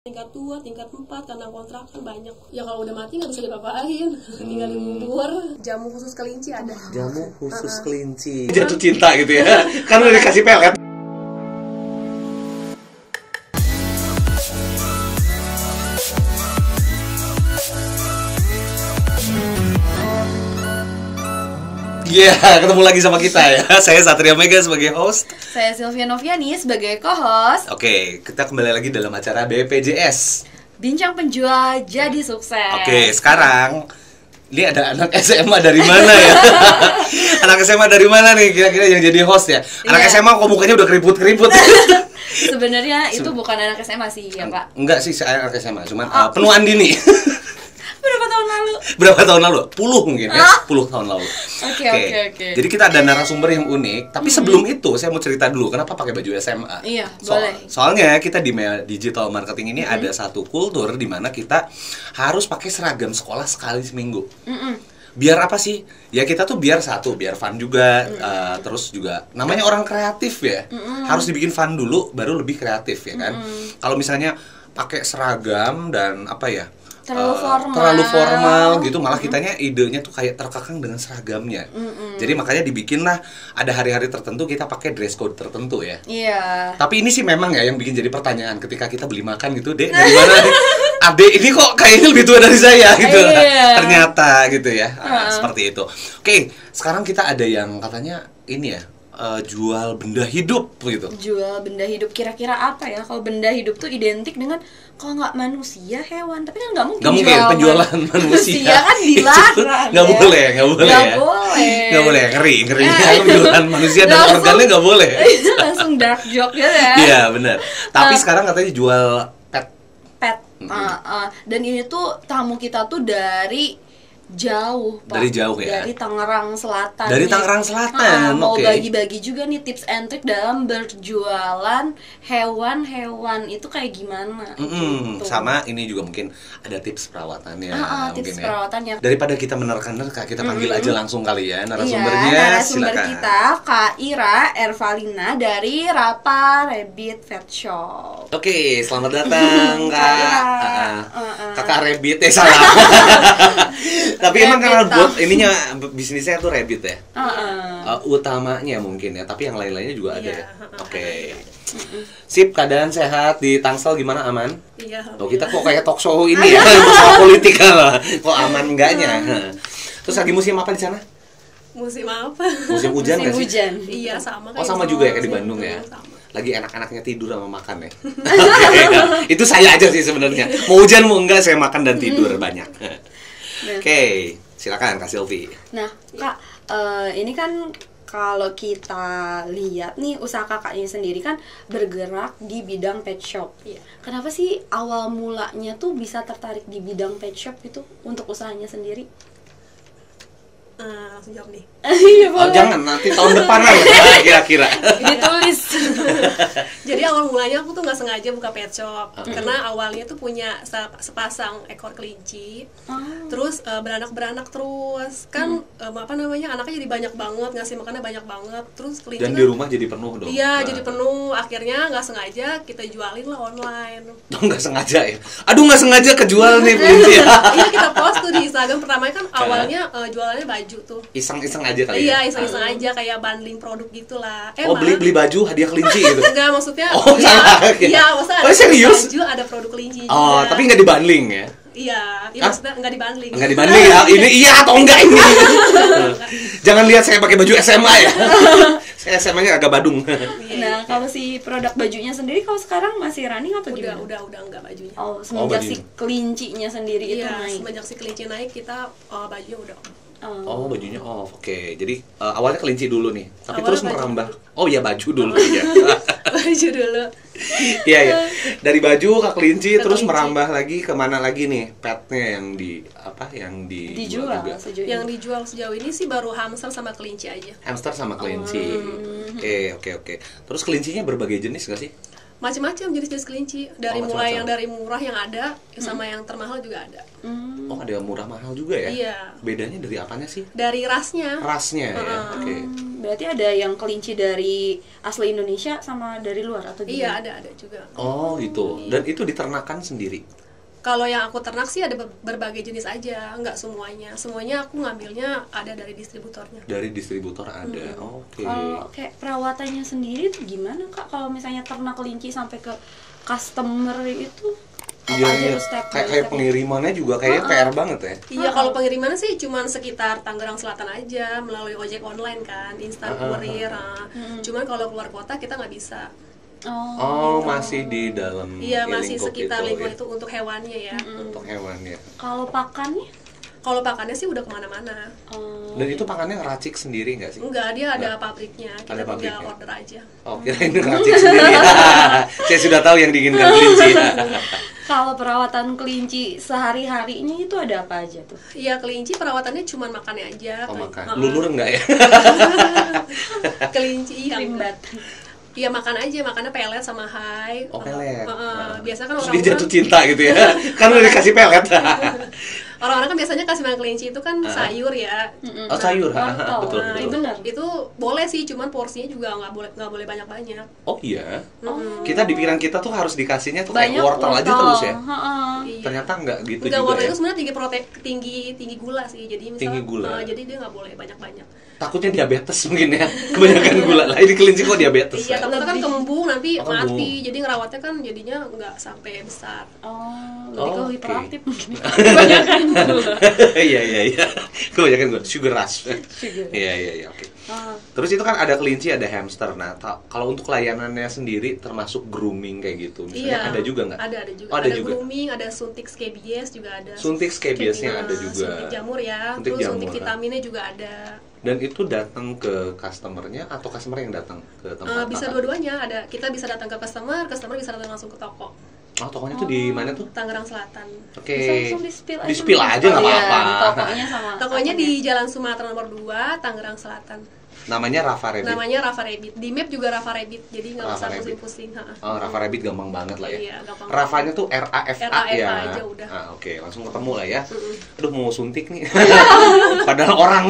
tingkat 2, tingkat 4 karena kontrakan banyak. Ya kalau udah mati nggak bisa diapa-apain, tinggal dikubur. Jamu khusus kelinci ada. Jamu khusus kelinci. Jatuh cinta gitu ya. Kan udah dikasih pelet. Iya, ketemu lagi sama kita ya. Saya Satria Mega sebagai host. Saya Sylvia Noviani sebagai co-host. Oke, kita kembali lagi dalam acara BPJS. Bincang penjual jadi sukses. Oke, sekarang ini ada anak SMA dari mana ya? Anak SMA dari mana nih kira-kira yang jadi host ya? Anak SMA kok mukanya udah keriput-keriput. Sebenarnya itu bukan anak SMA sih ya Pak? Enggak sih, saya anak SMA, cuman penuaan dini. Berapa tahun lalu? Berapa tahun lalu? 10 mungkin ya, 10 tahun lalu. Oke. Jadi kita ada narasumber yang unik, tapi sebelum itu saya mau cerita dulu kenapa pakai baju SMA. Iya, boleh. Soalnya kita di digital marketing ini ada satu kultur di mana kita harus pakai seragam sekolah sekali seminggu. Biar apa sih? Ya kita tuh biar fun juga, terus juga namanya orang kreatif ya. Harus dibikin fun dulu baru lebih kreatif ya kan. Kalau misalnya pakai seragam dan apa ya? Terlalu formal gitu, malah kitanya idenya tuh kayak terkekang dengan seragamnya. Jadi makanya dibikinlah ada hari-hari tertentu kita pakai dress code tertentu ya. Iya. Tapi ini sih memang ya yang bikin jadi pertanyaan ketika kita beli makan gitu, Dek, dari mana nih? Adek ini kok kayaknya lebih tua dari saya gitu. Ternyata gitu ya. Seperti itu. Oke, sekarang kita ada yang katanya ini ya, jual benda hidup gitu. Jual benda hidup, kira-kira apa ya? Kalau benda hidup tuh identik dengan kalau nggak manusia, hewan. Tapi kan nggak mungkin. Nggak mungkin penjualan manusia kan dilarang. Nggak ya? boleh, nggak boleh. Nggak boleh, ngeri. Penjualan manusia dan organnya nggak boleh. Itu langsung dark joke ya. Iya benar. Tapi sekarang katanya jual pet. Dan ini tuh tamu kita tuh dari jauh, Pak. Dari jauh ya? Dari Tangerang Selatan. Dari nih. Tangerang Selatan, Mau oke. bagi-bagi juga nih tips and trick dalam berjualan hewan-hewan itu kayak gimana gitu. Sama ini juga mungkin ada tips perawatannya mungkin tips ya. perawatannya. Daripada kita menerka-nerka, kita panggil aja langsung kali ya narasumbernya. Iya, narasumber silakan. kita Kak Ira Ervalina dari Rapa Rabbit Pet Shop. Oke, selamat datang Kak. Kakak Rabbit salah. Tapi emang karena buat ininya bisnisnya tuh rabbit ya. Utamanya mungkin ya, tapi yang lain-lainnya juga ada ya. Oke. Sip, keadaan sehat di Tangsel gimana, aman? Iya. Oh, kita kok kayak talk show ini ya, soal politik lah. Kok aman enggaknya? Terus lagi musim apa di sana? Musim apa? Musim hujan nggak sih? Hujan. Iya sama. Oh, sama juga ya kayak di Bandung ya. Sama. Lagi enak-enaknya tidur sama makan ya. Itu saya aja sih sebenarnya. Mau hujan mau enggak saya makan dan tidur banyak. Oke, silakan Kak Silvi. Nah, Kak, ini kan kalau kita lihat nih usaha kakak ini sendiri kan bergerak di bidang pet shop. Iya. Kenapa sih awal mulanya tuh bisa tertarik di bidang pet shop itu untuk usahanya sendiri? Langsung jawab nih. Iya, Oh, jangan nanti tahun depan lah kira-kira. Ditulis. Jadi awal mulanya aku tuh nggak sengaja buka pet shop karena awalnya tuh punya sepasang ekor kelinci, terus beranak terus kan apa namanya anaknya jadi banyak banget, ngasih makannya banyak banget, terus kelinci Dan kan, di rumah jadi penuh dong. iya jadi penuh, akhirnya nggak sengaja kita jualin lah online. Oh, nggak sengaja ya. Aduh, nggak sengaja kejual nih kelinci. Iya kita post tuh di Instagram, pertamanya kan awalnya jualannya baju tuh. Iseng-iseng aja kali Iya, ya. iseng-iseng aja kayak bundling produk gitulah. Oh, beli baju hadiah kelinci gitu. Enggak, maksudnya Oh, salah. iya, maksudnya Oh, serius? baju, ada produk kelinci juga. Oh, tapi nggak dibundling ya? Iya, maksudnya enggak dibundling. Nggak dibanding ya, ini iya atau enggak ini? Jangan lihat saya pakai baju SMA ya. Saya SMA-nya agak badung. Nah, kalau si produk bajunya sendiri kalau sekarang masih running atau Udah gimana? enggak bajunya. Oh, semenjak si bajunya. kelincinya sendiri itu Iya, naik. semenjak si kelinci naik kita bajunya udah Oh, bajunya off. Oke. Jadi awalnya kelinci dulu nih. Tapi Awalnya terus baju merambah. Oh iya, baju dulu ya. baju dulu. Iya ya. Dari baju ke kelinci Ke terus kelinci. merambah lagi kemana lagi nih? Petnya yang di apa? Yang dijual juga. sejauh Yang ini. dijual sejauh ini sih baru hamster sama kelinci aja. Hamster sama kelinci. Oke. Terus kelincinya berbagai jenis gak sih? Macam-macam jenis-jenis kelinci, dari Oh, mulai macam-macam. yang dari murah yang ada sama yang termahal juga ada. Oh, ada yang murah mahal juga ya? Iya. Bedanya dari apanya sih? Dari rasnya. Rasnya ya. Oke. Berarti ada yang kelinci dari asli Indonesia sama dari luar atau Iya, gimana? ada juga. Oh gitu. Dan itu diternakan sendiri. Kalau yang aku ternak sih ada berbagai jenis aja, nggak semuanya. Semuanya aku ngambilnya ada dari distributornya. Dari distributor ada. Oke. Kalau kayak perawatannya sendiri tuh gimana Kak? Kalau misalnya ternak kelinci sampai ke customer itu apa Iya, aja iya. tuh step by Kayak step-nya? pengirimannya juga kayaknya PR banget ya. Iya, kalau pengiriman sih cuman sekitar Tangerang Selatan aja melalui ojek online kan, instan kurir. Cuman kalau keluar kota kita nggak bisa. Oh, masih di dalam Iya, masih sekitar ya. lingkup itu untuk hewannya ya. Untuk hewan ya. Kalau pakannya? Kalau pakannya sih udah kemana-mana. Dan itu pakannya ngeracik sendiri nggak sih? Enggak, dia ada pabriknya. Kita Ada tinggal pabriknya. order aja. Oh, kirain ngeracik sendiri. Saya sudah tahu yang diinginkan kelinci. Kalau perawatan kelinci sehari-harinya itu ada apa aja tuh? Iya, kelinci perawatannya cuma makannya aja. Oh, makan. Heeh. Lulur enggak ya? Kelinci iya. Rimbat. Iya, makan aja, makannya pelet sama hai. Oh, pelet. Biasa kan Terus dia jatuh orang-orang cinta gitu ya. Kan udah dikasih pelet. orang-orang kan biasanya kasih makan kelinci itu kan sayur ya. Oh, sayur. Wortel. Betul, Nah, betul. itu, benar. itu boleh sih, cuman porsinya juga nggak boleh banyak-banyak. Oh iya. Kita di pikiran kita tuh harus dikasihnya tuh kayak Banyak wortel aja terus ya. Heeh. Iya. Ternyata enggak gitu Enggak, juga wortel ya. itu sebenarnya tinggi gula sih. Jadi misalnya Tinggi gula. jadi dia nggak boleh banyak-banyak. Takutnya diabetes mungkin ya. Kebanyakan gula. Lah ini kelinci kok diabetes. Iya, takutnya kan kembung nanti Oh, kembung. mati. Jadi ngerawatnya kan jadinya nggak sampai besar. Berarti Oh, kalau oke. hiperaktif mungkin. Kebanyakan gula. Iya iya iya. Kebanyakan gula, sugar rush. Sugar. Iya iya iya, oke. Ah. Terus itu kan ada kelinci, ada hamster. Nah, kalau untuk layanannya sendiri termasuk grooming kayak gitu. Misalnya ada juga nggak? Ada juga. Oh, ada juga. Grooming, ada suntik scabies juga ada. Suntik scabiesnya ada juga. Suntik jamur ya. Suntik Terus suntik jamur. vitaminnya juga ada. Dan itu datang ke customernya atau customer yang datang ke tempat? Bisa kakak? dua-duanya. Ada, kita bisa datang ke customer bisa datang langsung ke toko. Oh, tokonya tuh di mana tuh? Tangerang Selatan. Oke. Bisa langsung di-spill aja. Di-spill aja nggak Iya, apa-apa. tokonya sama. Tokonya akunnya. di Jalan Sumatera nomor 2, Tangerang Selatan. Namanya Rafa Rabbit. Namanya Rafa Rabbit. Di map juga Rafa Rabbit. Jadi nggak Rafa usah Rabbit. pusing-pusing. Ha-ha. Oh, Rafa Rabbit gampang banget lah ya. Iya, gampang. Rafanya tuh R-A-F-A R-A-F-A ya. aja udah. Ah, oke, langsung ketemu lah ya. Aduh, mau suntik nih. Padahal orang.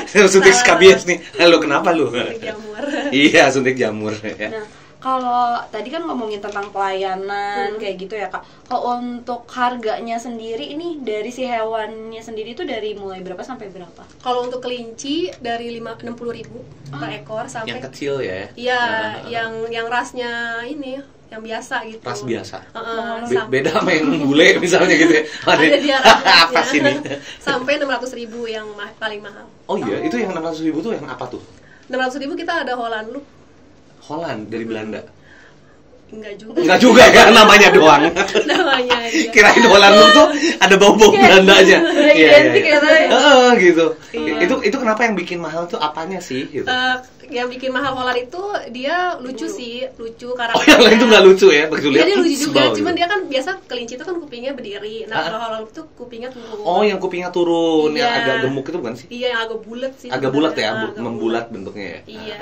Suntik skabies nih. Halo, kenapa lu? Suntik jamur. Iya, suntik jamur ya. Nah, kalau tadi kan ngomongin tentang pelayanan kayak gitu ya Kak. Kalau untuk harganya sendiri ini dari si hewannya sendiri itu dari mulai berapa sampai berapa? Kalau untuk kelinci dari 60.000 per ekor sampai Yang kecil ya. Iya, yang rasnya ini, yang biasa gitu. Ras biasa. Sampai Beda sama yang bule misalnya gitu ya. ada dia rasnya. Apa sih ini? Sampai 600.000 yang paling mahal. Oh iya, itu yang 600.000 tuh yang apa tuh? 600.000 kita ada Holland Look. Holland dari Belanda. Enggak juga. Enggak juga ya, namanya doang. Namanya aja. Kirain Holland Look tuh ada bau-bau Belanda aja. identik ya, Tay? Gitu. Iya. Itu kenapa yang bikin mahal tuh apanya sih gitu? Yang bikin mahal Holland itu dia lucu sih, lucu Oh, karakternya. yang lain tuh nggak lucu ya? Begitu Iya, lihat. dia lucu juga, sebel cuman gitu. dia kan biasa kelinci itu kan kupingnya berdiri. Nah, kalau Holland itu kupingnya turun. Oh, yang kupingnya turun, yang Iya. agak gemuk itu bukan sih? Iya, yang agak bulat sih. Agak bulat ya, sebenarnya. Agak membulat bentuknya ya. Iya.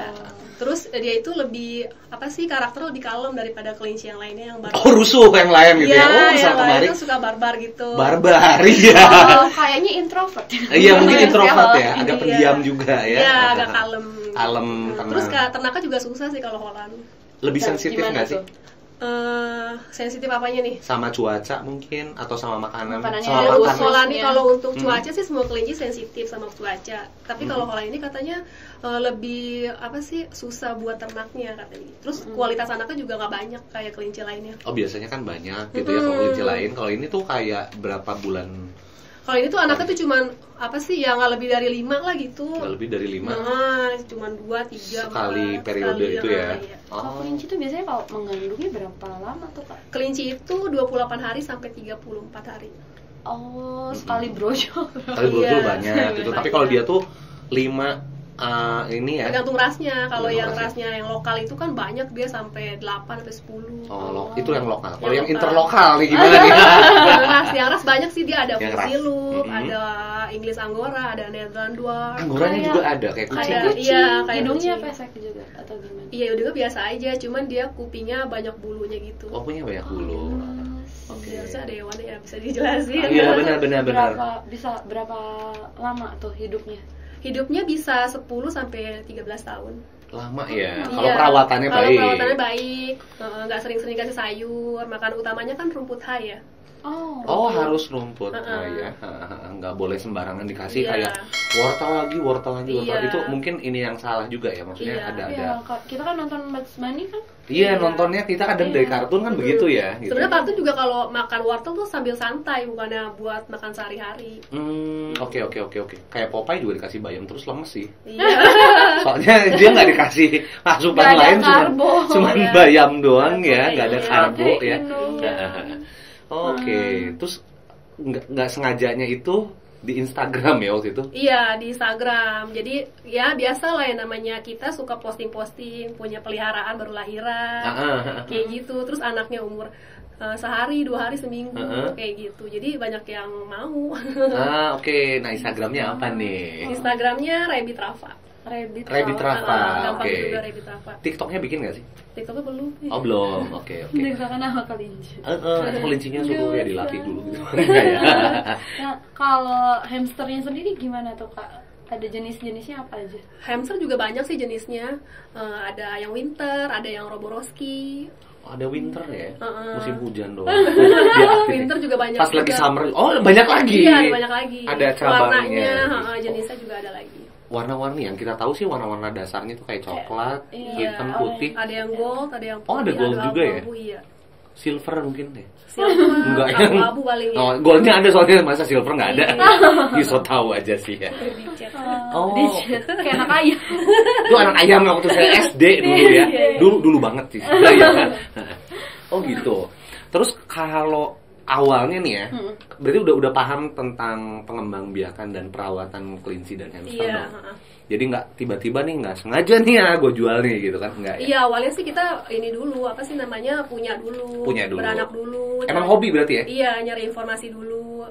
Terus dia itu lebih apa sih, karakter lebih kalem daripada kelinci yang lainnya yang barbar. Oh, rusuh yang lain gitu Iya, ya. Oh, yang misal lain kemarin itu suka barbar gitu. barbar ya. Oh, kayaknya introvert. Iya, mungkin introvert ya, agak Iya. pendiam juga ya. Iya, agak kalem. Kalem, Terus tenang. ternaknya juga susah sih kalau Holland. Lebih sensitif Gimana nggak sih? tuh? Sensitif apanya nih? Sama cuaca mungkin atau sama makanan? Makanannya Sama ada Kalau khusus. makanan. Holland nih, ya. kalau untuk cuaca sih semua kelinci sensitif sama cuaca. Tapi kalau Holland ini katanya lebih apa sih, susah buat ternaknya katanya. Terus kualitas anaknya juga nggak banyak kayak kelinci lainnya. Oh, biasanya kan banyak gitu ya kalau kelinci lain. Kalau ini tuh kayak berapa bulan? Kalau ini tuh anaknya tuh cuman apa sih, ya nggak lebih dari 5 lah gitu. Nggak lebih dari 5 Nah, cuman 2, 3 sekali periode itu ya. Iya. Kalau Oh. kelinci itu biasanya kalau mengandungnya berapa lama tuh Kak? Kelinci itu 28 hari sampai 34 hari. Oh, sekali brojol. Kali brojol Iya. banyak gitu. Tapi kalau dia tuh 5 ini ya. Tergantung rasnya. Kalau Tergantung yang rasnya. rasnya yang lokal itu kan banyak, dia sampai 8 sampai 10. Oh, itu yang lokal. Kalau Yang yang lokal. interlokal nih gimana nih? Yang ras banyak sih, dia ada Yang ras. Fuzzy-Loop, Mm-hmm. ada English Angora, ada Netherland Dwarf. Anggoranya juga ada kayak kucing. Ada. Iya, kayak Hidungnya kucing. pesek juga atau gimana? Iya, udah biasa aja, cuman dia kupingnya banyak bulunya gitu. Oh, punya banyak bulu. Oke, harusnya ada hewannya ya, bisa dijelasin. Iya, benar. Berapa lama tuh hidupnya? Hidupnya bisa 10 sampai 13 tahun. Lama ya. Iya. Kalau perawatannya Kalau baik. perawatannya baik, nggak sering-sering kasih sayur, makan utamanya kan rumput hai ya. Oh, harus rumput. Ya. Nggak boleh sembarangan dikasih kayak wortel lagi. Iya. Itu mungkin ini yang salah juga ya. Maksudnya ada. Iya, kita kan nonton Bugs Bunny kan. Iya, nontonnya kita kadang dari kartun kan begitu ya. Gitu. Sebenarnya kartun juga kalau makan wortel tuh sambil santai, bukannya buat makan sehari-hari. Oke. Kayak Popeye juga dikasih bayam terus lemes sih. Iya. Soalnya dia nggak dikasih asupan lain, cuma bayam doang ya, nggak ada karbo ya. Oke, terus nggak sengajanya itu di Instagram ya waktu itu? Iya, di Instagram. Jadi ya biasa lah ya, namanya kita suka posting-posting, punya peliharaan baru lahiran, kayak gitu. Terus anaknya umur sehari, 2 hari, seminggu, kayak gitu. Jadi banyak yang mau. Oke. Nah, Instagramnya apa nih? Instagramnya Rabbit Rafa. Rabbit Rafa. Gampang Oke. juga Rabbit Rafa. TikToknya bikin nggak sih? TikToknya belum. Oh, belum. Oke. Dengan nama kelinci. Kelincinya suruh ya dilatih dulu gitu. Enggak ya? Nah, kalau hamsternya sendiri gimana tuh Kak? Ada jenis-jenisnya apa aja? Hamster juga banyak sih jenisnya. Ada yang winter, ada yang roboroski. Ada winter ya, musim hujan doang. Winter juga banyak. Pas juga. lagi summer, banyak lagi. Iya, banyak lagi. Ada cabangnya. Warnanya, jenisnya juga ada lagi. Warna-warni yang kita tahu sih warna-warna dasarnya tuh kayak coklat, hitam, putih. Ada yang gold, ada yang putih. Ada gold juga ya? Iya. Silver mungkin deh. Silver, Enggak ya? abu paling ya. Oh, goldnya ada soalnya, masa silver nggak ada? So tahu aja sih ya. Kayak anak ayam. Itu anak ayam waktu saya SD dulu ya. Dulu banget sih. Oh gitu. Terus kalau awalnya nih ya, berarti udah paham tentang pengembangbiakan dan perawatan kelinci dan hamster dong. Jadi nggak tiba-tiba nih nggak sengaja nih ya gue jual nih gitu kan, nggak ya? Iya, awalnya sih kita ini dulu, apa sih namanya, punya dulu, beranak dulu. Emang hobi berarti ya? Iya, nyari informasi dulu.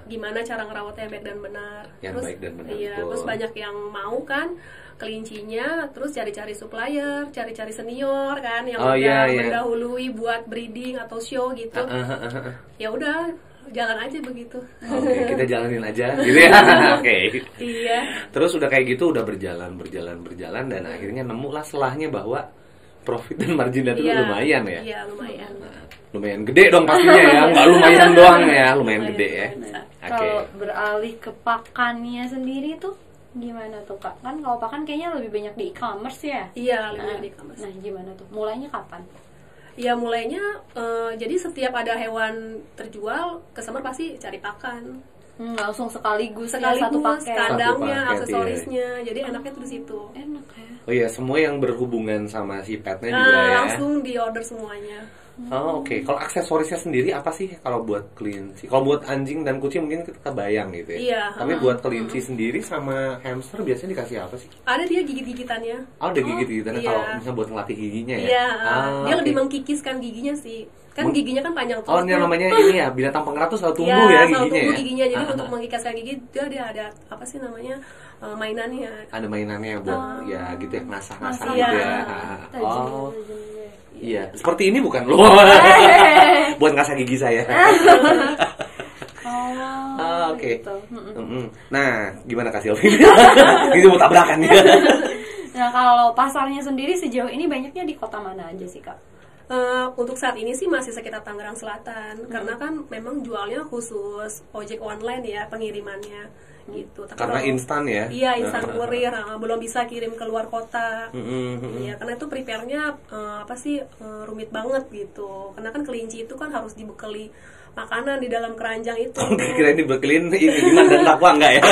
Gimana cara ngerawatnya yang baik dan benar. Yang baik dan benar. Iya, terus banyak yang mau kan kelincinya, terus cari-cari supplier, cari-cari senior kan yang udah mendahului buat breeding atau show gitu. Ya udah, jalan aja begitu. Oke, kita jalanin aja gitu ya. Oke. Iya. Terus udah kayak gitu udah berjalan dan akhirnya nemulah selahnya bahwa profit dan marginnya itu lumayan ya. Iya, lumayan. Lumayan gede dong pastinya ya, nggak lumayan doang ya, lumayan gede ya. Kalau beralih ke pakannya sendiri tuh gimana tuh Kak? Kan kalau pakan kayaknya lebih banyak di e-commerce ya? Iya, lebih banyak di e-commerce. Nah, gimana tuh? Mulainya kapan? Ya mulainya, jadi setiap ada hewan terjual, customer pasti cari pakan. Langsung sekaligus ya, satu paket. Kandangnya, aksesorisnya, jadi enaknya tuh di situ. Enak ya. Oh iya, semua yang berhubungan sama si petnya juga ya. Langsung di order semuanya. Oh oke. Kalau aksesorisnya sendiri apa sih kalau buat kelinci? Kalau buat anjing dan kucing mungkin kita bayang gitu ya. Iya. Tapi buat kelinci sendiri sama hamster biasanya dikasih apa sih? Ada dia gigit-gigitannya. Oh, ada gigit-gigitannya iya. Kalau misalnya buat ngelatih giginya ya. Iya. Dia lebih mengkikiskan giginya sih. Kan giginya kan panjang terus. Oh, ini namanya ini ya, binatang pengerat tuh selalu tumbuh ya giginya ya. Giginya. Jadi untuk mengkikiskan gigi dia ada apa sih namanya? Mainannya. Ada mainannya buat ya gitu ya, ngasah-ngasah gitu ya. Oh. Iya, seperti ini bukan lo. Buat ngasah gigi saya. Oke. Gitu. Nah, gimana Kak Silvi? Ini mau tabrakan ya. Nah, kalau pasarnya sendiri sejauh ini banyaknya di kota mana aja sih Kak? Untuk saat ini sih masih sekitar Tangerang Selatan, karena kan memang jualnya khusus ojek online ya, pengirimannya gitu. Tapi karena instan ya? Iya, instan kurir, belum bisa kirim ke luar kota. Iya, karena itu prepare-nya rumit banget gitu. Karena kan kelinci itu kan harus dibekali makanan di dalam keranjang itu. Kira dibekaliin iman dan takwa enggak ya?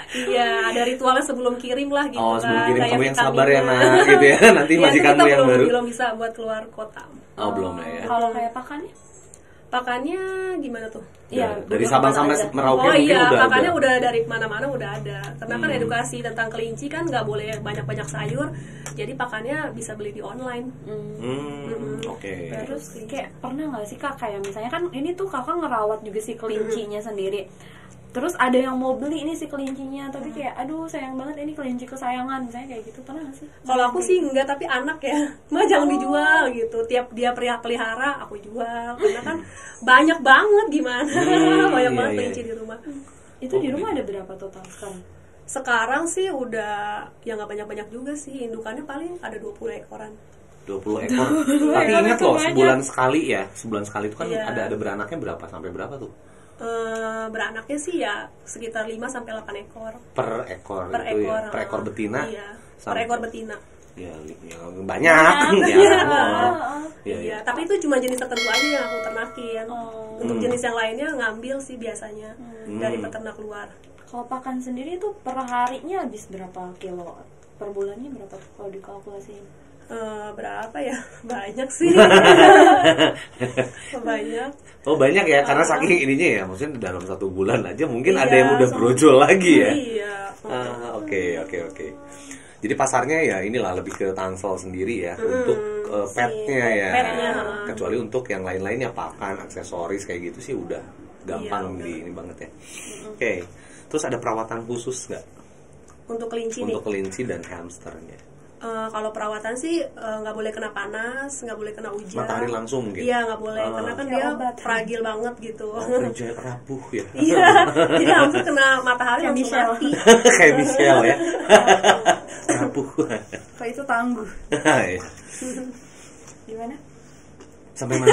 Iya, ada ritualnya sebelum kirim lah gitu. Sebelum kirim kamu yang sabar ya nak, gitu ya. Nanti majikanmu yang baru. Belum bisa buat keluar kota. Belum lah ya. Kalau kayak pakannya? Pakannya gimana tuh? Iya, dari Sabang sampai Merauke mungkin udah. Pakannya udah dari mana-mana udah ada. Karena kan edukasi tentang kelinci kan nggak boleh banyak-banyak sayur. Jadi pakannya bisa beli di online. Oke. Terus kayak pernah nggak sih Kak, kayak misalnya kan ini tuh Kakak ngerawat juga si kelincinya sendiri. Terus ada yang mau beli ini si kelincinya, tapi kayak aduh sayang banget ini kelinci kesayangan, misalnya kayak gitu, pernah gak sih? Kalau aku sih enggak, tapi anak ya, jangan dijual gitu. Tiap dia pelihara aku jual, karena kan banyak banget gimana, banyak banget kelinci di rumah. Itu di rumah ada berapa total sekarang? Sekarang sih udah ya nggak banyak-banyak juga sih, indukannya paling ada 20 ekoran. 20 ekor. Tapi ingat loh, sebulan sekali itu kan ada beranaknya berapa sampai berapa tuh? Beranaknya sih ya sekitar 5 sampai 8 ekor. Per ekor gitu ya. Per ekor betina. Iya. Per ekor betina. Ya banyak. Iya, tapi itu cuma jenis tertentu aja yang aku ternakin. Untuk jenis yang lainnya ngambil sih biasanya dari peternak luar. Kalau pakan sendiri itu per harinya habis berapa kilo? Per bulannya berapa kalau dikalkulasiin? Berapa ya? Banyak sih. Banyak. Oh banyak ya, karena saking ininya ya, maksudnya dalam 1 bulan aja mungkin ada yang udah brojol lagi ya. Iya. Oke. Jadi pasarnya ya inilah lebih ke Tangsel sendiri ya, untuk petnya ya. Petnya. Kecuali untuk yang lain-lainnya, pakan, aksesoris kayak gitu sih udah gampang ini banget ya. Oke. Terus ada perawatan khusus nggak? Untuk kelinci Untuk kelinci dan hamsternya? Kalau perawatan sih nggak boleh kena panas, nggak boleh kena hujan. Matahari langsung mungkin? Iya nggak boleh, karena kan dia fragil banget gitu. Rapuh ya? Iya, jadi hampir kena matahari langsung mati. Kayak Michelle ya? Rapuh. Kalau itu tangguh. Gimana? Sampai mana?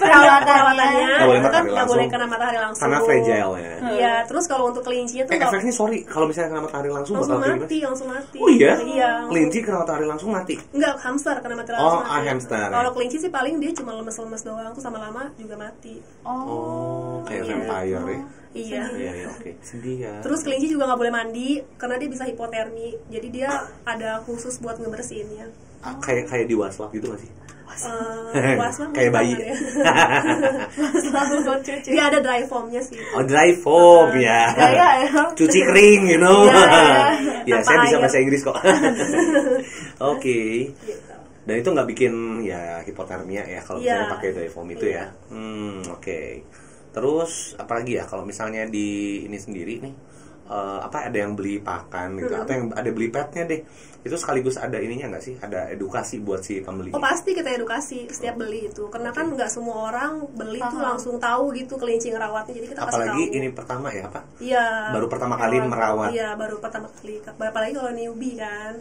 Perawatannya nggak boleh kena matahari langsung. Karena fragile ya. Iya, terus kalau untuk kelincinya tuh efeknya kalau misalnya kena matahari langsung langsung bakal mati. Oh iya? Iya. Kelinci kena matahari langsung mati? Enggak, hamster kena matahari langsung mati. Hamster. Kalau kelinci sih paling dia cuma lemes-lemes doang, tuh sama lama juga mati. Kayak vampire ya. Iya, oke. Sedih ya. Terus kelinci juga nggak boleh mandi karena dia bisa hipotermi. Jadi dia ada khusus buat ngebersihinnya. Kayak di waslap gitu nggak sih? Kayak bayi. Dia ada dry foamnya sih. Oh, dry foam ya. Cuci kering, you know. Ya, saya bisa bahasa Inggris kok. Oke. Dan itu nggak bikin ya hipotermia ya kalau misalnya pakai dry foam itu ya. Oke. Terus apalagi ya kalau misalnya di ini sendiri nih, ada yang beli pakan gitu, atau yang ada beli petnya deh, itu sekaligus ada ininya nggak sih, ada edukasi buat si pembeli? Oh pasti kita edukasi setiap beli itu, karena kan nggak semua orang beli tuh langsung tahu gitu kelinci ngerawatnya, jadi kita apalagi kasih tahu. Ini pertama ya apa? Iya. Baru pertama kali merawat. Iya baru pertama kali, apalagi kalau newbie kan.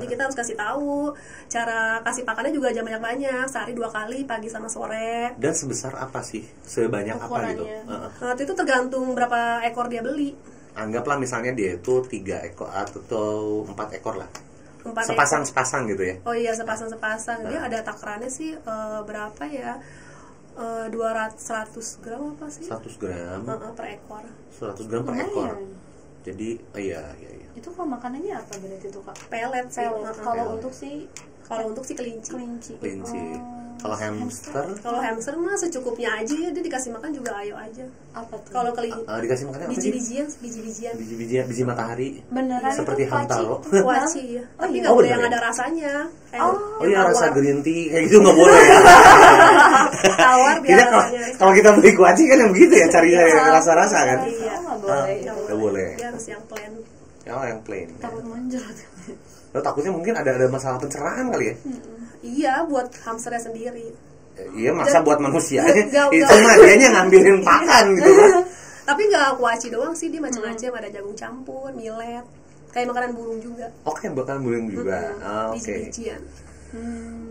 Jadi kita harus kasih tahu cara kasih pakannya juga jam banyak-banyak, sehari 2 kali, pagi sama sore. Dan sebesar apa sih? Sebanyak apa gitu? Itu tergantung berapa ekor dia beli. Anggaplah misalnya dia itu 3 ekor atau 4 ekor lah. Sepasang gitu ya. Oh iya, sepasang. Dia ada takarannya sih berapa ya? 100 gram apa sih? 100 gram per ekor. 100 gram per ekor. Jadi iya. Itu kalau makanannya apa berarti tuh Kak? Pelet sih. Kalau untuk si kelinci. Kalau hamster? Kalau hamster mah secukupnya aja ya, dia dikasih makan juga ayo aja. Apa tuh? Kalau kelinci dikasih makannya apa sih? Biji-bijian. Biji matahari. Beneran seperti hamtaro. Kuaci ya. Tapi nggak boleh yang ada rasanya. Rasa green tea kayak gitu nggak boleh ya. Tawar biar kalau kita beli kuaci kan yang begitu ya, cari rasa-rasa kan. Iya. Nggak boleh. Dia harus yang plain. Yang plain. Takut muncrat. Lo takutnya mungkin ada masalah pencerahan kali ya? Iya, buat hamsternya sendiri. Iya, masa buat manusia itu mah dianya ngambilin pakan gitu kan. Tapi nggak kuaci doang sih, dia macam-macam, ada jagung campur, millet, kayak makanan burung juga. Oke, makanan burung juga. Oke. Biji-bijian.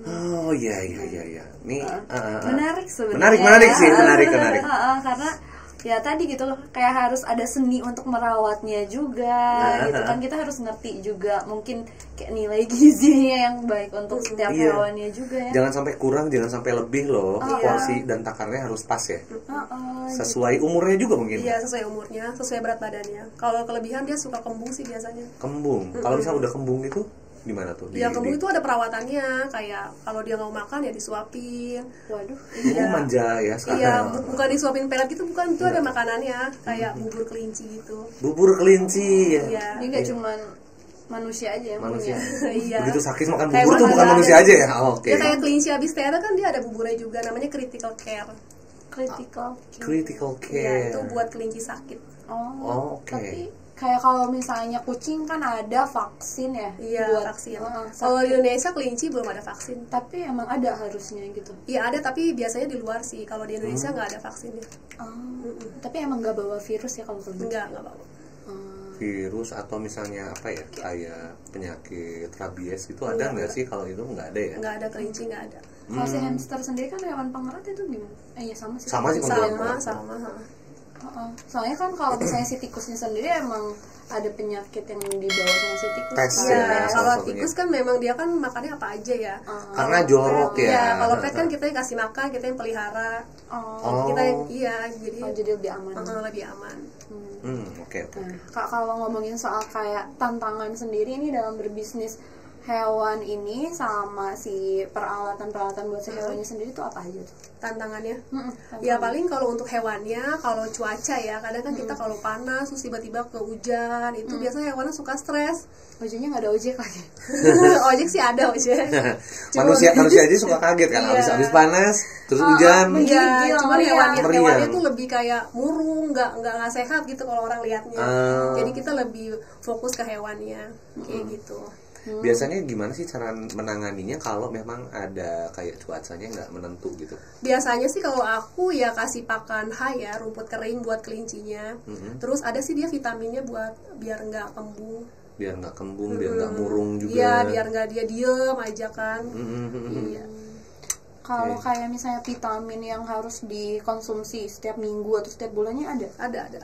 Oh iya. Nih menarik sebenarnya. Menarik. Karena ya tadi gitu loh, kayak harus ada seni untuk merawatnya juga gitu kan, kita harus ngerti juga mungkin kayak nilai gizinya yang baik untuk setiap hewannya juga ya. Jangan sampai kurang, jangan sampai lebih loh. Porsi dan takarnya harus pas ya. Sesuai umurnya juga mungkin. Iya, sesuai umurnya, sesuai berat badannya. Kalau kelebihan dia suka kembung sih biasanya. Kembung. Kalau misalnya udah kembung itu gimana tuh? Ya kembung itu ada perawatannya, kayak kalau dia nggak mau makan ya disuapin. Waduh. Manja ya sekarang. Iya, bukan disuapin pelet gitu, bukan, itu ada makanannya kayak bubur kelinci gitu. Bubur kelinci ya. Iya. Ini nggak cuman manusia aja yang punya. Iya. Begitu sakit makan bubur tuh bukan manusia aja ya. Oke. Ya kayak kelinci habis tera kan dia ada buburnya juga, namanya critical care. Critical care. Iya, itu buat kelinci sakit. Oke. Tapi kayak kalau misalnya kucing kan ada vaksin ya? Iya, buat vaksin. Kalau di Indonesia kelinci belum ada vaksin. Tapi emang ada harusnya gitu. Iya ada, tapi biasanya di luar sih. Kalau di Indonesia nggak ada vaksinnya. Tapi emang nggak bawa virus ya kalau kelinci? Nggak bawa. virus atau misalnya apa ya kayak penyakit rabies itu ada nggak sih? Kalau itu nggak ada ya? Nggak ada, kelinci nggak ada. Kalau si hamster sendiri kan hewan pengerat itu gimana? Ya sama sih. Sama sih Sama. Soalnya kan kalau misalnya si tikusnya sendiri emang ada penyakit yang dibawa sama si tikus. Pes kan? ya, Kalau salah satunya. tikus kan memang dia kan makannya apa aja ya. Karena jorok ya. Iya, kalau pet kan kita yang kasih makan, kita yang pelihara. Oh, Kita yang jadi lebih aman. lebih aman. Oke. Nah, Kak, kalau ngomongin soal kayak tantangan sendiri ini dalam berbisnis hewan ini sama si peralatan-peralatan buat si hewannya sendiri itu apa aja tuh? Tantangannya Tantangan. ya paling kalau untuk hewannya, kalau cuaca ya kadang kan kita kalau panas terus tiba-tiba ke hujan itu biasanya hewannya suka stres. Ujungnya nggak ada ojek lagi. Ojek sih ada ojek. manusia aja suka kaget kan, Iya. habis panas terus hujan. Iya, cuman meriang. hewannya tuh lebih kayak murung, nggak sehat gitu kalau orang lihatnya. Jadi kita lebih fokus ke hewannya kayak gitu. Biasanya gimana sih cara menanganinya kalau memang ada kayak cuacanya nggak menentu gitu? Biasanya sih kalau aku ya kasih pakan hay ya, rumput kering buat kelincinya. Terus ada sih dia vitaminnya buat biar nggak kembung. Biar nggak kembung, biar nggak murung juga. Iya, biar nggak dia diem aja kan. Iya. Kalau kayak misalnya vitamin yang harus dikonsumsi setiap minggu atau setiap bulannya ada? Ada.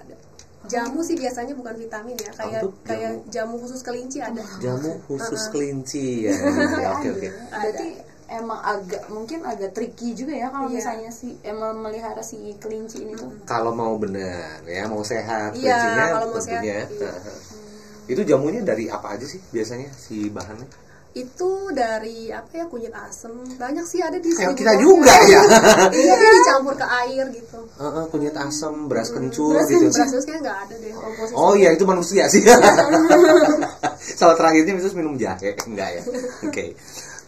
Jamu sih biasanya bukan vitamin ya, kayak jamu khusus kelinci ada. Jamu khusus kelinci ya. Oke. Berarti emang mungkin agak tricky juga ya kalau misalnya si emang melihara si kelinci ini tuh. Kalau mau benar ya, mau sehat Iya, kelincinya kalau mau tentunya. sehat, iya. Itu jamunya dari apa aja sih biasanya si bahannya? Itu dari apa ya, kunyit asem. Banyak sih ada di Kayak sini. kita juga ya. Iya, dia dicampur ke air gitu. Kunyit asam, beras kencur Beras gitu. kayaknya nggak ada deh komposisi. Oh iya, itu manusia sih. Sama terakhirnya misalnya minum jahe, enggak ya? Oke.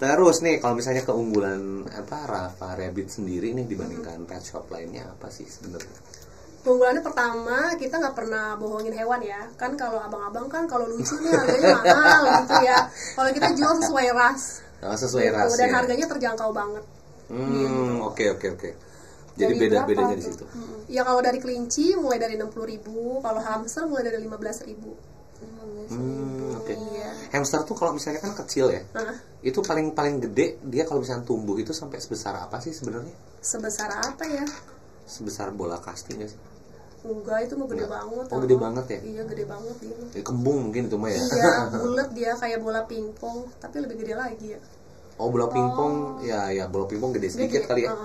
Terus nih kalau misalnya keunggulan Rafa Rabbit sendiri nih dibandingkan pet shop lainnya apa sih sebenarnya? Keunggulannya pertama, kita nggak pernah bohongin hewan ya. Kan kalau abang-abang kan kalau lucu nih harganya mahal gitu ya. Kalau kita jual sesuai ras. Sesuai ras Dan ya. harganya terjangkau banget. Oke. Jadi beda-bedanya di situ. Ya kalau dari kelinci mulai dari 60.000, kalau hamster mulai dari 15.000. Oke. Iya. Hamster tuh kalau misalnya kan kecil ya. Nah, Itu paling gede dia kalau misalnya tumbuh itu sampai sebesar apa sih sebenarnya? sebesar apa ya? Sebesar bola kasti nggak sih? Enggak, itu mah gede banget. Oh, gede banget ya? Iya, gede banget dia. Kembung mungkin itu mah ya. Iya, bulat dia kayak bola pingpong, tapi lebih gede lagi ya. Oh, bola pingpong ya bola pingpong gede sedikit kali ya.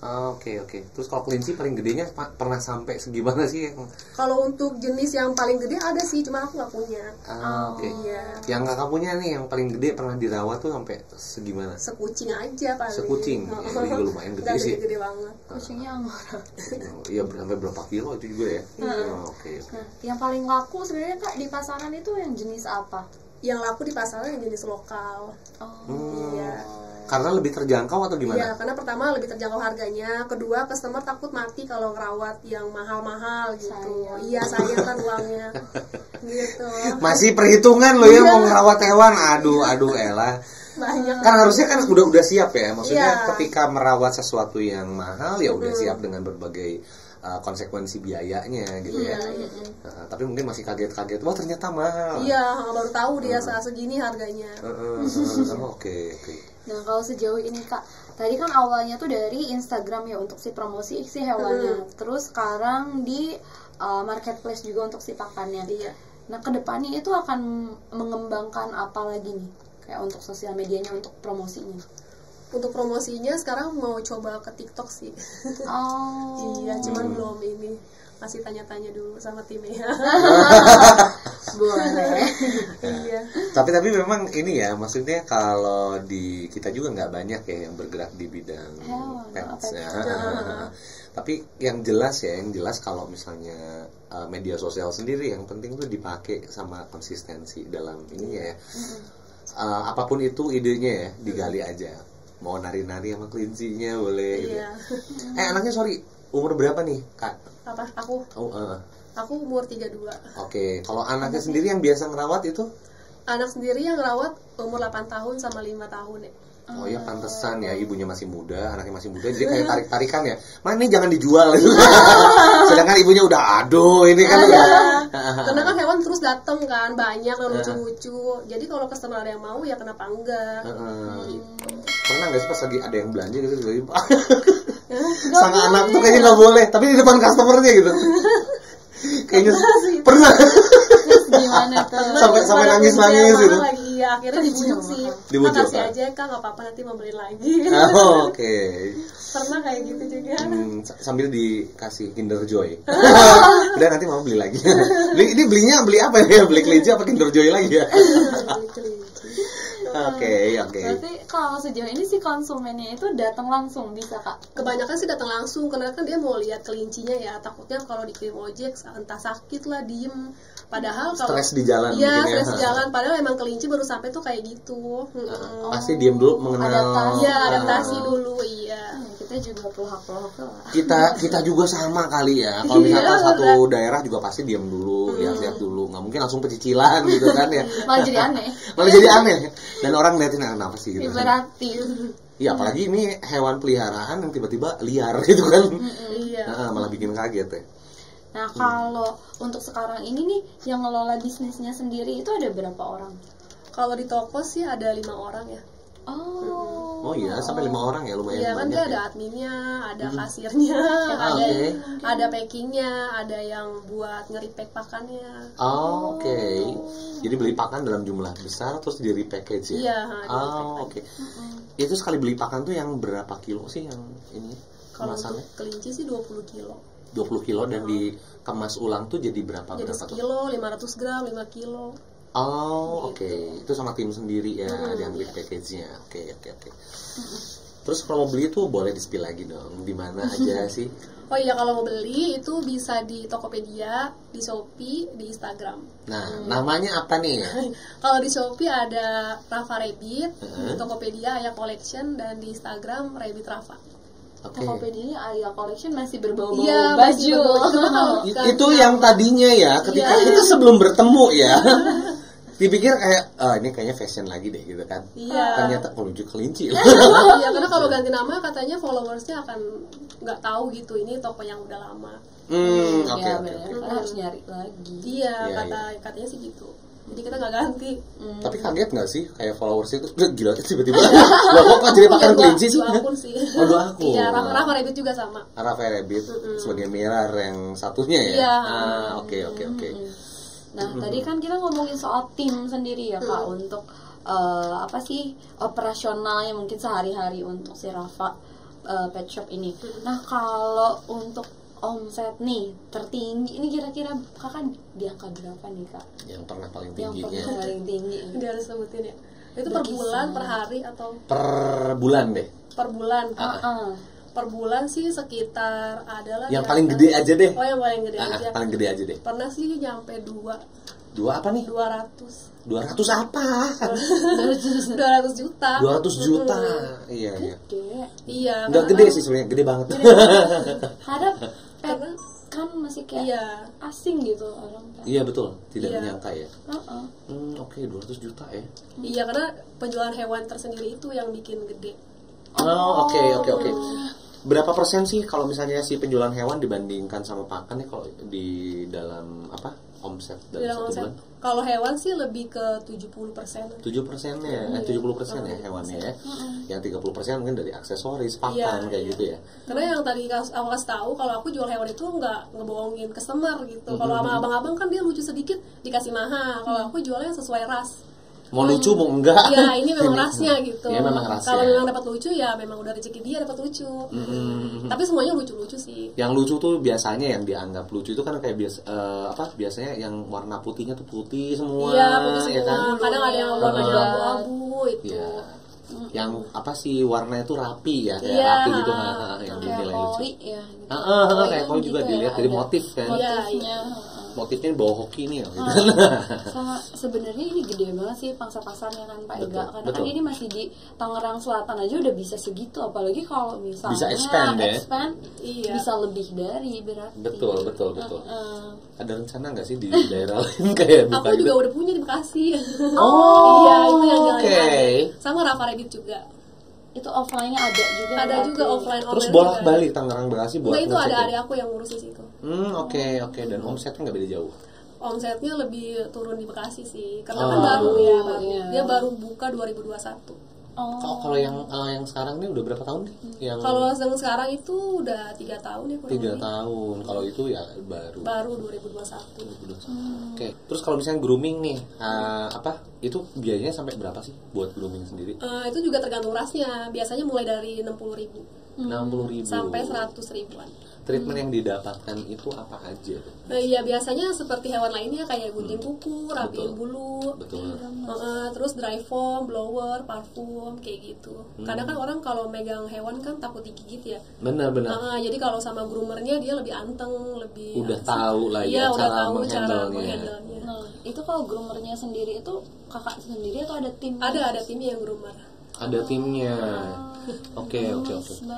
Oke. Terus kalau kelinci paling gedenya pernah sampai segimana sih? Kalau untuk jenis yang paling gede ada sih, cuma aku nggak punya. Oke. Iya. Yang kakak punya nih yang paling gede pernah dirawat tuh sampai segimana? Sekucing aja paling. Sekucing. Ya, itu juga lumayan gede sih. Gede banget. Kucingnya angora. Iya, sampai berapa kilo itu juga ya? Oke. Nah, yang paling laku sebenarnya Kak di pasaran itu yang jenis apa? Yang laku di pasaran yang jenis lokal. Iya. Karena lebih terjangkau atau gimana? Iya, karena pertama lebih terjangkau harganya, kedua customer takut mati kalau ngerawat yang mahal-mahal gitu. Sayang. Iya, sayang kan uangnya. Gitu. Masih perhitungan loh ya mau ngerawat hewan. Aduh elah. Banyak. Kan harusnya kan udah siap ya. Maksudnya Iya. ketika merawat sesuatu yang mahal ya udah siap dengan berbagai konsekuensi biayanya gitu ya. Tapi mungkin masih kaget-kaget. Wah, ternyata mahal. Iya, baru tahu dia saat segini harganya. Oke. Nah, kalau sejauh ini Kak, tadi kan awalnya tuh dari Instagram ya untuk si promosi si hewannya. Terus sekarang di marketplace juga untuk si pakannya. Iya. Nah, kedepannya itu akan mengembangkan apa lagi nih? Kayak untuk sosial medianya, untuk promosinya. Untuk promosinya sekarang mau coba ke TikTok sih. Oh. Iya, cuman belum ini. Masih tanya-tanya dulu sama timnya. Boleh. Iya. Tapi memang ini ya, maksudnya kalau di kita juga nggak banyak ya yang bergerak di bidang pets ya. Tapi yang jelas kalau misalnya media sosial sendiri yang penting tuh dipakai sama konsistensi dalam ininya ya. Apapun itu idenya ya, digali aja. Mau nari-nari sama kelincinya boleh gitu. Iya. Anaknya umur berapa nih, Kak? Apa? Aku umur 32. Oke, kalau anaknya sendiri yang biasa ngerawat itu? Anak sendiri yang ngerawat umur 8 tahun sama 5 tahun ya. Oh ya pantesan ya, ibunya masih muda, anaknya masih muda, jadi kayak tarik-tarikan ya. Mana nih jangan dijual gitu. Sedangkan ibunya udah aduh ini kan udah. Karena kan hewan terus datang kan, banyak dan lucu-lucu. Jadi kalau customer ada yang mau ya kenapa enggak? Gitu. Pernah nggak sih pas lagi ada yang belanja gitu tiba-tiba sang anak tuh kayaknya nggak boleh, tapi di depan customernya gitu. Kayaknya pernah. Gimana tuh? sampai nangis gitu. Lagi ya, akhirnya dibujuk sih. Dibujuk, Makasih aja Kak, nggak apa-apa nanti mau beli lagi. Oke. Pernah kayak gitu juga. Sambil dikasih Kinder Joy. Udah nanti mau beli lagi. Ini beli apa ya? Beli kelinci apa Kinder Joy lagi ya? Oke. Berarti kalau sejauh ini si konsumennya itu datang langsung bisa Kak? Kebanyakan sih datang langsung karena kan dia mau lihat kelincinya ya. Takutnya kalau dikirim ojek entah sakit lah, diem. Padahal kalau stres di jalan iya, mungkin ya. stres di jalan. Padahal emang kelinci baru sampai tuh kayak gitu. Pasti diem dulu mengenal. Iya, adaptasi dulu, iya. Kita juga pelahap-pelahap lah. Kita juga sama kali ya. Kalau misalkan satu daerah juga pasti diem dulu, lihat dulu. Nggak mungkin langsung pecicilan gitu kan ya. Malah jadi aneh. Malah jadi aneh. Dan orang ngeliatin kenapa sih gitu. Ibaratin. Iya, apalagi ini hewan peliharaan yang tiba-tiba liar gitu kan. Iya. Malah bikin kaget ya. Nah kalau untuk sekarang ini nih yang ngelola bisnisnya sendiri itu ada berapa orang? Kalau di toko sih ada 5 orang ya. Oh iya, sampai 5 orang ya, lumayan Iya kan banyak dia ada ya. adminnya, ada kasirnya, ada packingnya, ada yang buat nge-repack pakannya. Oke. Jadi beli pakan dalam jumlah besar terus di repackage ya? Iya. Oke. Itu sekali beli pakan tuh yang berapa kilo sih yang ini? Kalau untuk kemasannya? kelinci sih 20 kilo. 20 kilo dan dikemas ulang tuh jadi berapa? Jadi Berapa tuh? sekilo, 500 gram, 5 kilo. Oh, oke. Itu sama tim sendiri ya, yang repackage-nya. Oke. Terus kalau mau beli tuh boleh di-spill lagi dong. Di mana aja sih? Oh iya, kalau mau beli itu bisa di Tokopedia, di Shopee, di Instagram. Nah, namanya apa nih? Kalau di Shopee ada Rafa Rabbit, di Tokopedia Ayah Collection, dan di Instagram Rabbit Rafa. Oke. Tokopedia Ayah Collection masih berbau-bau Iya, baju. masih berbau-bau. Itu yang tadinya ya, ketika kita sebelum bertemu ya, dipikir kayak, ini kayaknya fashion lagi deh gitu kan. Iya. Ternyata menuju kelinci. Iya, karena kalau ganti nama katanya followersnya akan nggak tahu gitu ini toko yang udah lama. Oke. Karena harus nyari lagi. Iya, Iya. katanya sih gitu. Jadi kita nggak ganti. Tapi kaget nggak sih kayak followers itu gila tiba-tiba loh kok jadi pakan kelinci sih? Dua akun sih. Oh, 2 akun. Iya, Rafa Rabbit juga sama. Rafa Rabbit sebagai mirror yang satunya ya. Iya. Oke. Nah, tadi kan kita ngomongin soal tim sendiri ya Kak untuk apa sih operasionalnya mungkin sehari-hari untuk si Rafa Pet Shop ini. Nah, kalau untuk omset nih tertinggi ini kira-kira Kakak di angka berapa nih Kak? Yang pernah paling Yang tingginya. paling tinggi. Dia harus sebutin ya. Itu per bulan, per hari atau Per bulan deh. per bulan? Per bulan sih sekitar adalah Yang paling gede aja deh. Oh, yang paling gede aja. Paling gede aja deh. Pernah sih nyampe 200 2 apa nih? 200 apa? 200 juta. 200 juta. Iya. Gede. Iya. Enggak karena gede kan- sih sebenarnya, gede banget. Harap Karena kan masih kayak iya. asing gitu orang kan. Iya betul, tidak Iya. menyangka ya. Heeh. Oke, 200 juta ya. Iya, karena penjualan hewan tersendiri itu yang bikin gede. Oh, oke. Berapa persen sih kalau misalnya si penjualan hewan dibandingkan sama pakan ya kalau di dalam omset dalam Dalam satu omset. bulan? Kalau hewan sih lebih ke 70%. 7%-nya, 70% ya hewannya ya. Yang 30% mungkin dari aksesoris, pakan kayak gitu ya. Karena yang tadi aku kasih tahu kalau aku jual hewan itu nggak ngebohongin customer gitu. Kalau sama abang-abang kan dia lucu sedikit dikasih mahal. Kalau aku jualnya sesuai ras. Mau lucu mau enggak? Ya ini memang rasnya gitu. Iya, memang rasnya. Kalau memang dapat lucu ya memang udah rezeki dia dapat lucu. Tapi semuanya lucu-lucu sih. Yang lucu tuh biasanya yang dianggap lucu itu kan kayak biasanya yang warna putihnya tuh putih semua. Iya, putih ya semua. kan? Kadang ada yang warna abu-abu itu. Iya. Yang warnanya itu rapi ya, kayak Iya. rapi gitu yang Kayak dinilai lucu. koi ya. Gitu. Kayak koi juga gitu dilihat ya, dari ada motif kan. motifnya. Motifnya bawa hoki nih gitu. Sama sebenarnya ini gede banget sih pangsa pasarnya kan Pak Ega. Karena kan ini masih di Tangerang Selatan aja udah bisa segitu, apalagi kalau misalnya Bisa expand ya? Iya. bisa lebih dari berarti. Betul. Ada rencana nggak sih di daerah lain kayak buka Aku juga gitu? udah punya di Bekasi. Oh, Iya, itu yang jalan oke. Sama Rafa Rabbit juga. Itu offline-nya ada juga. Ada juga offline. Terus online bolak-balik Tangerang Bekasi buat Nah, itu ada ngecek adik ya? aku yang ngurus di situ. Oke. Dan omsetnya nggak beda jauh. Omsetnya lebih turun di Bekasi sih, karena Oh. kan baru ya, Iya. dia baru buka 2021. Kalau yang sekarang ini udah berapa tahun nih? Yang Kalau yang sekarang itu udah 3 tahun ya kurang 3 lebih. tahun. Kalau itu ya baru. Baru 2021. Oke. Terus kalau misalnya grooming nih, itu biayanya sampai berapa sih buat grooming sendiri? Itu juga tergantung rasnya. Biasanya mulai dari 60.000 60.000 sampai 100 ribuan. Treatment yang didapatkan itu apa aja? Iya, biasanya seperti hewan lainnya kayak gunting kuku, rapiin bulu, Betul. terus dry foam, blower, parfum, kayak gitu. Kadang kan orang kalau megang hewan kan takut digigit ya. Benar-benar. Jadi kalau sama groomernya dia lebih anteng, lebih Udah tahu lah ya iya, udah cara tahu cara menghandle-nya. menghandle-nya. Nah, itu kalau groomernya sendiri itu kakak sendiri atau ada tim? Ada timnya yang groomer. Ada timnya. Oke.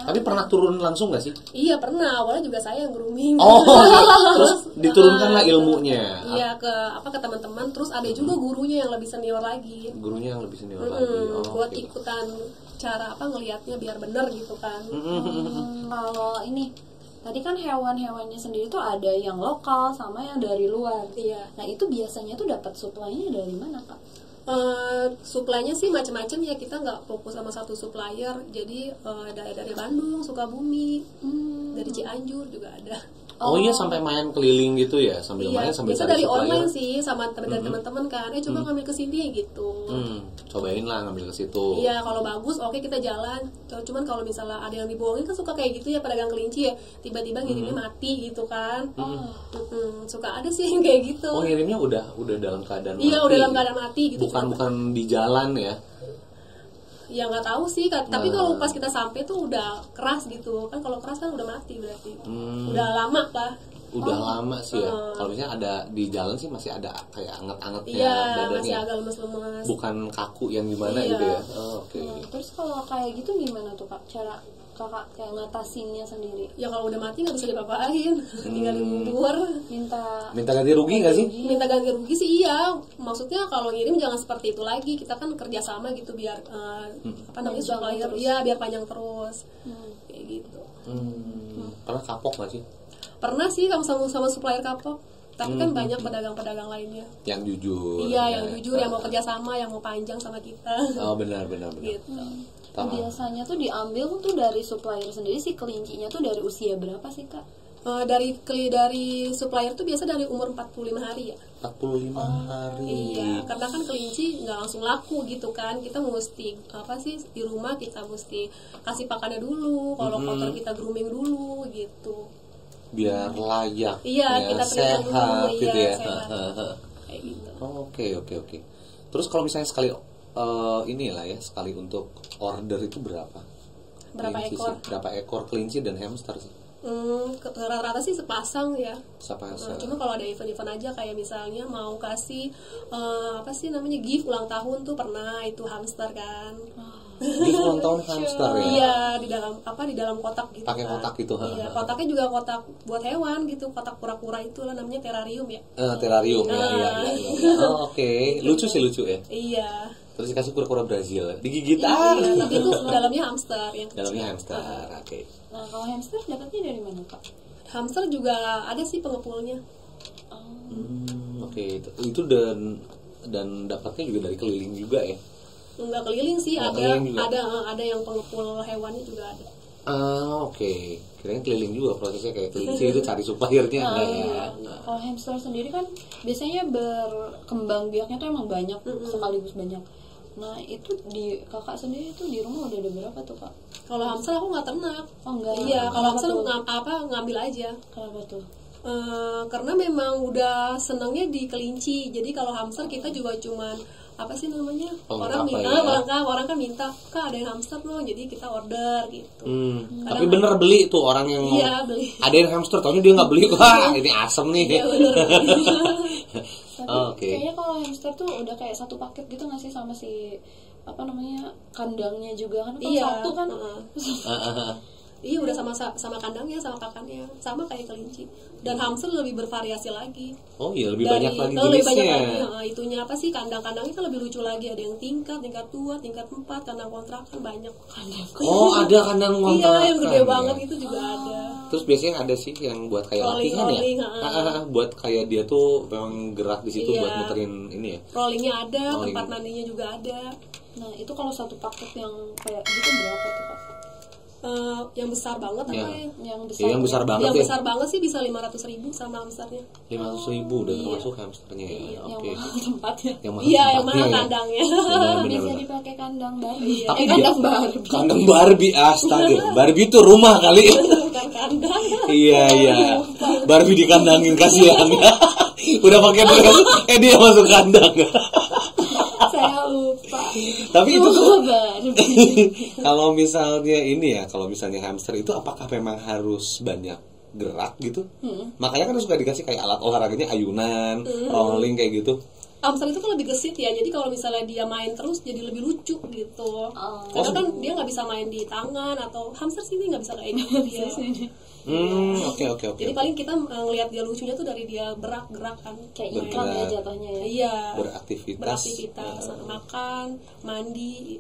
Tapi pernah turun langsung nggak sih? Iya pernah, awalnya juga saya yang grooming. Oh, terus diturunkanlah ilmunya. Iya ke teman-teman, terus ada juga gurunya yang lebih senior lagi. Gurunya yang lebih senior lagi. Buat Oke. ikutan cara ngelihatnya biar bener gitu kan. Kalau ini tadi kan hewan-hewannya sendiri tuh ada yang lokal sama yang dari luar. Iya. Nah itu biasanya tuh dapat suplainya dari mana kak? Suplainya sih macam-macam ya, kita nggak fokus sama satu supplier. Jadi dari Bandung, Sukabumi, dari Cianjur juga ada. Oh iya, sampai main keliling gitu ya, sambil Iya, main sambil biasa cari dari supplier. online sih sama teman-teman kan. Coba ngambil ke sini gitu. Cobain lah ngambil ke situ. Iya, kalau bagus oke kita jalan. Cuman kalau misalnya ada yang dibohongin kan suka kayak gitu ya, pedagang kelinci ya. Tiba-tiba ngirimnya mati gitu kan. Suka ada sih yang kayak gitu. Oh, ngirimnya udah dalam keadaan mati. Iya, udah dalam keadaan mati gitu. Bukan di jalan ya. Ya nggak tahu sih, tapi kalau pas kita sampai tuh udah keras gitu kan. Kalau keras kan udah mati berarti. Udah lama lah. Udah lama sih ya. Kalau misalnya ada di jalan sih masih ada kayak anget-angetnya Iya, badannya. masih agak lemes-lemes. Bukan kaku yang gimana Iya. gitu ya. Oh, oke. Terus kalau kayak gitu gimana tuh kak? Cara kakak kayak ngatasinnya sendiri? Ya kalau udah mati nggak bisa diapa-apain, tinggal dibubur. Minta ganti rugi nggak sih? Minta ganti rugi sih iya. Maksudnya kalau ngirim jangan seperti itu lagi. Kita kan kerjasama gitu biar supplier, iya biar panjang terus. Kayak gitu. Pernah kapok nggak sih? Pernah sih sama supplier kapok. Tapi kan banyak pedagang-pedagang lainnya. Yang jujur. Iya, yang jujur, yang mau kerjasama, yang mau panjang sama kita. Oh benar. Gitu. Biasanya tuh diambil tuh dari supplier sendiri sih kelincinya tuh dari usia berapa sih kak? Dari supplier tuh biasa dari umur 45 hari ya. 45 hari. Iya, karena kan kelinci nggak langsung laku gitu kan. Kita mesti di rumah kita mesti kasih pakannya dulu. Kalau kotor kita grooming dulu gitu. Biar layak. Iya, kita sehat dulu, gitu ya. sehat. Kayak gitu. Oke. Terus kalau misalnya sekali sekali untuk order itu berapa? Berapa Kelinci ekor? sih. Berapa ekor kelinci dan hamster sih? Rata-rata sih sepasang ya. Sepasang. Cuma kalau ada event-event aja kayak misalnya mau kasih gift ulang tahun tuh pernah itu hamster kan. Gift ulang tahun hamster ya. Iya, di dalam kotak gitu. Pakai kan. kotak gitu. Iya, kotaknya juga kotak buat hewan gitu, kotak kura-kura itu lah namanya terrarium ya. Terrarium ya. Oh, oke. Lucu ya. Iya. Terus dikasih kura-kura Brazil, digigit Iya, tapi itu dalamnya hamster yang kecil. dalamnya hamster. Oke. Nah kalau hamster dapatnya dari mana kak? Hamster juga ada sih pengepulnya. Oke. Itu dan dapatnya juga dari keliling juga ya. Enggak keliling sih, Nggak ada keliling juga. ada yang pengepul hewannya juga ada. Oke. Kirain keliling juga prosesnya kayak kelinci itu cari suppliernya enggak ya. Kalau hamster sendiri kan biasanya berkembang biaknya tuh emang banyak, sekaligus banyak. Nah itu di kakak sendiri tuh di rumah udah ada berapa tuh kak? Kalau hamster aku nggak ternak. Oh enggak. Iya, kalau hamster tuh? ngambil aja. Kenapa tuh? Karena memang udah senangnya di kelinci. Jadi kalau hamster kita juga cuman orang kan minta kak ada yang hamster loh, jadi kita order gitu. Tapi bener beli tuh orang yang mau beli. ada yang hamster, taunya dia nggak beli. Wah ini asem nih. Iya, bener. Tapi kayaknya kalau hamster tuh udah kayak satu paket gitu nggak sih sama si kandangnya juga kan Iya. satu kan. Iya, udah sama kandangnya, sama pakannya, sama kayak kelinci. Dan hamster lebih bervariasi lagi. Oh iya, lebih banyak lagi jenisnya. Lebih banyak lagi, itunya apa sih, kandang-kandangnya kan lebih lucu lagi. Ada yang tingkat 2, tingkat 4, kandang kontrakan banyak. Oh, ada kandang kontrakan. Iya, yang gede banget itu juga ada. Terus biasanya ada sih yang buat kayak latihan ya. Buat kayak dia tuh memang gerak di situ buat muterin ini ya. Rollingnya ada, tempat mandinya juga ada. Nah, itu kalau satu paket yang kayak gitu berapa tuh, Kak? Yang besar banget ya. apa yang besar? Iya, yang besar banget yang ya. besar banget sih bisa 500.000 sama hamsternya. 500.000 udah termasuk hamsternya ya. Iya, Oke. Yang mahal tempatnya. Yang mahal kandangnya. Bisa dipakai kandang Barbie. Tapi kandang Barbie. Kandang Barbie, astaga. Barbie itu rumah kali. Bukan kandang. Iya. Barbie dikandangin, kasihan. Udah pakai bekas, dia masuk kandang. Saya lupa. Tapi itu tuh kalau misalnya ini ya, kalau misalnya hamster itu apakah memang harus banyak gerak gitu? Makanya kan suka dikasih kayak alat olahraganya, ayunan, rolling kayak gitu. Hamster itu kan lebih gesit ya, jadi kalau misalnya dia main terus jadi lebih lucu gitu. Karena kan dia nggak bisa main di tangan, atau hamster sini nggak bisa kayak gitu dia. Oke. Jadi paling kita ngelihat dia lucunya tuh dari dia gerak kan, kayak iklan ya jatuhnya ya. Iya. Beraktivitas, makan, mandi.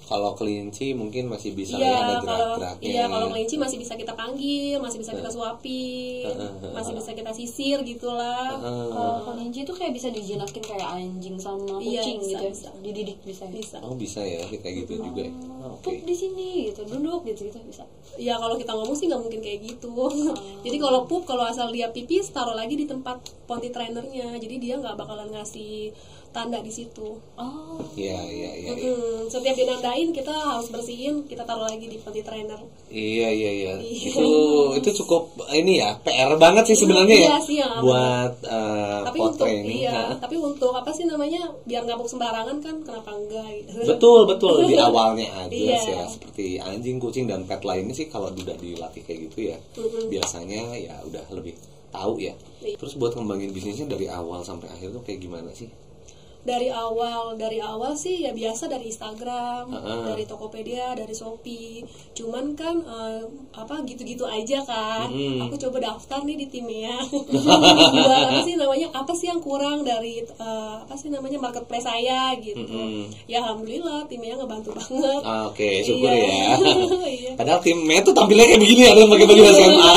Kalau kelinci mungkin masih bisa ada gerak-geraknya. Iya, kalau kelinci masih bisa kita panggil, masih bisa kita suapin, masih bisa kita sisir gitulah. Kalau kelinci itu kayak bisa dijinakin kayak anjing sama kucing gitu. Bisa. Dididik bisa. Oh, bisa ya, kayak gitu juga. Pup di sini gitu, duduk gitu bisa. Ya kalau kita ngomong sih nggak mungkin kayak gitu. Jadi kalau pup, kalau asal dia pipis, taruh lagi di tempat potty trainernya. Jadi dia nggak bakalan ngasih tanda di situ. Iya. Setiap dinandain kita harus bersihin, kita taruh lagi di potty trainer. Iya. Itu cukup ini ya, PR banget sih sebenarnya ya. Sih, ya. Buat tapi pot training. Tapi untuk apa sih namanya, biar nggak mau sembarangan kan, kenapa enggak gitu. Betul di awalnya jelas ya, seperti anjing, kucing dan pet lainnya sih kalau udah dilatih kayak gitu ya, biasanya ya udah lebih tahu ya. Terus buat ngembangin bisnisnya dari awal sampai akhir tuh kayak gimana sih? Dari awal sih ya biasa dari Instagram, dari Tokopedia, dari Shopee. Cuman kan gitu-gitu aja kan. Aku coba daftar nih di Timea. Buat apa sih yang kurang dari marketplace saya gitu. Ya alhamdulillah Timea ngebantu banget. Oke, syukur ya. Padahal Timea tuh tampilnya kayak begini, ada yang pakai baju SMA.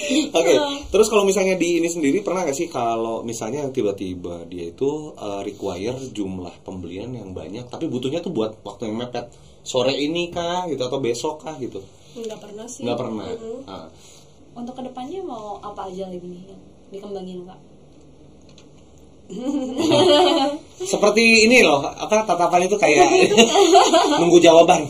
Oke, terus kalau misalnya di ini sendiri pernah gak sih kalau misalnya tiba-tiba dia itu require jumlah pembelian yang banyak, tapi butuhnya tuh buat waktu yang mepet, sore ini kah gitu atau besok kah gitu? Nggak pernah sih. Nggak pernah. Untuk kedepannya mau apa aja lagi nih yang dikembangin Kak? Seperti ini loh, tatapan itu kayak nunggu jawaban.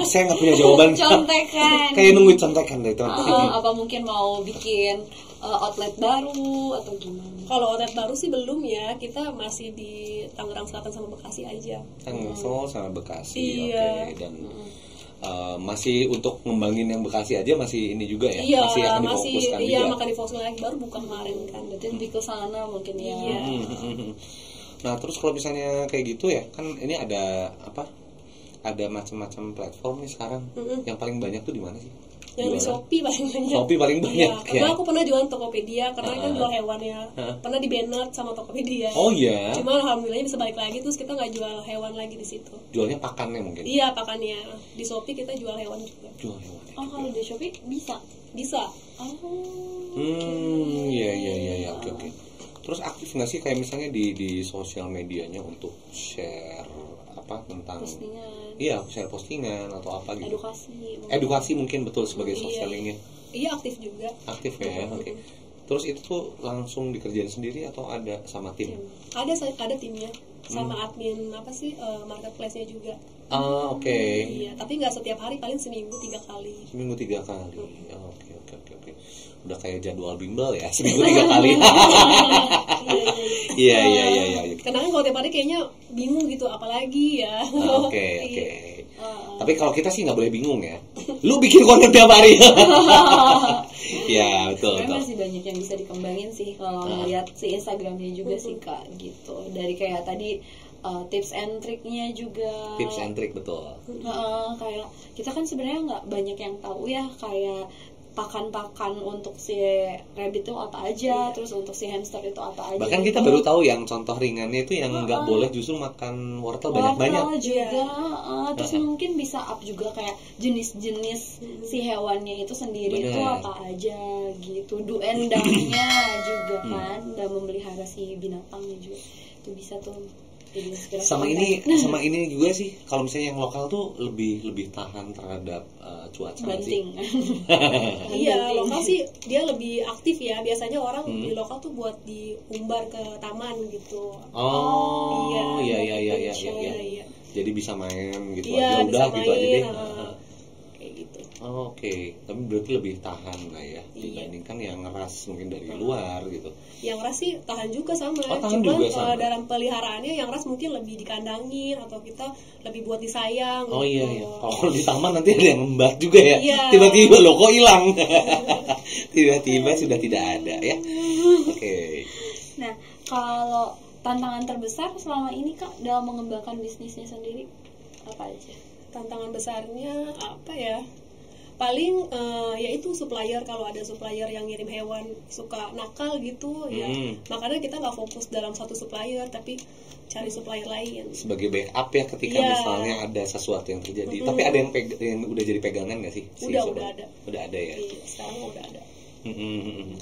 Saya nggak punya jawaban. Contekan. Kayak nunggu contekan deh itu. Apa mungkin mau bikin outlet baru atau gimana? Kalau outlet baru sih belum ya, kita masih di Tangerang Selatan sama Bekasi aja. Tangerang sama Bekasi, iya. Oke. Dan masih untuk ngembangin yang Bekasi aja masih ini juga ya, iya, masih akan difokuskan juga. Iya, makan difokus lagi, baru buka kemarin kan. Berarti lebih ke sana mungkin ya. Iya. Nah, terus kalau misalnya kayak gitu ya, kan ini ada ada macam-macam platform nih sekarang. Yang paling banyak tuh di mana sih? Yang di Shopee paling banyak. Shopee paling banyak. Iya, karena aku pernah jualan Tokopedia, karena kan jual hewan ya. Pernah di banned sama Tokopedia. Oh iya. Cuma alhamdulillah bisa balik lagi, terus kita nggak jual hewan lagi di situ. Jualnya pakannya mungkin. Iya, pakannya. Di Shopee kita jual hewan juga. Jual hewan. Kalau di Shopee bisa. Iya. Oke. Terus aktif nggak sih kayak misalnya di sosial medianya untuk share tentang postingan? Iya, share postingan atau apa gitu. Edukasi mungkin betul sebagai social-nya. Iya, aktif juga. Aktif ya. Oke. Terus itu tuh langsung dikerjain sendiri atau ada sama tim? Ada timnya sama admin marketplace-nya juga. Oke. Iya, tapi nggak setiap hari, paling seminggu 3 kali. Oke. Udah kayak jadwal bimbel ya, seminggu 3 kali. Iya. Karena kan kalau tiap hari kayaknya bingung gitu, apalagi ya. Oke. Tapi kalau kita sih nggak boleh bingung ya. Lu bikin konten tiap hari. Iya, betul. Masih banyak yang bisa dikembangin sih kalau ngeliat si Instagramnya juga sih Kak gitu. Dari kayak tadi tips and triknya juga. Tips and trick, betul. Kayak kita kan sebenarnya nggak banyak yang tahu ya, kayak pakan-pakan untuk si rabbit itu apa aja, terus untuk si hamster itu apa aja. Bahkan kita baru tahu yang contoh ringannya itu yang nggak boleh justru makan wortel banyak-banyak. Juga, terus mungkin bisa up juga kayak jenis-jenis si hewannya itu sendiri itu apa aja gitu. Do and done-nya juga kan, dan memelihara si binatangnya juga itu bisa tuh. Sama ini juga sih, kalau misalnya yang lokal tuh lebih tahan terhadap cuaca banting. Iya, lokal sih dia lebih aktif ya. Biasanya orang di lokal tuh buat diumbar ke taman gitu. Iya. Jadi bisa main gitu aja, udah gitu aja deh. Kayak gitu. Oke, tapi berarti lebih tahan lah ya dibandingkan yang ras mungkin dari luar gitu. Yang ras sih tahan juga sama. Tahan Cuman juga sama. Dalam peliharaannya yang ras mungkin lebih dikandangin atau kita lebih buat disayang. Oh gitu. iya. Kalau di taman nanti ada yang ngembat juga ya. Iya. Tiba-tiba loh kok hilang. Tiba-tiba sudah tidak ada ya. Oke. Nah, kalau tantangan terbesar selama ini Kak dalam mengembangkan bisnisnya sendiri apa aja? Tantangan besarnya apa ya? Paling yaitu supplier. Kalau ada supplier yang ngirim hewan suka nakal gitu ya, makanya kita nggak fokus dalam satu supplier tapi cari supplier lain sebagai backup ya ketika misalnya ada sesuatu yang terjadi. Tapi ada yang udah jadi pegangan nggak sih? Udah ada ya. Iya, sekarang udah ada.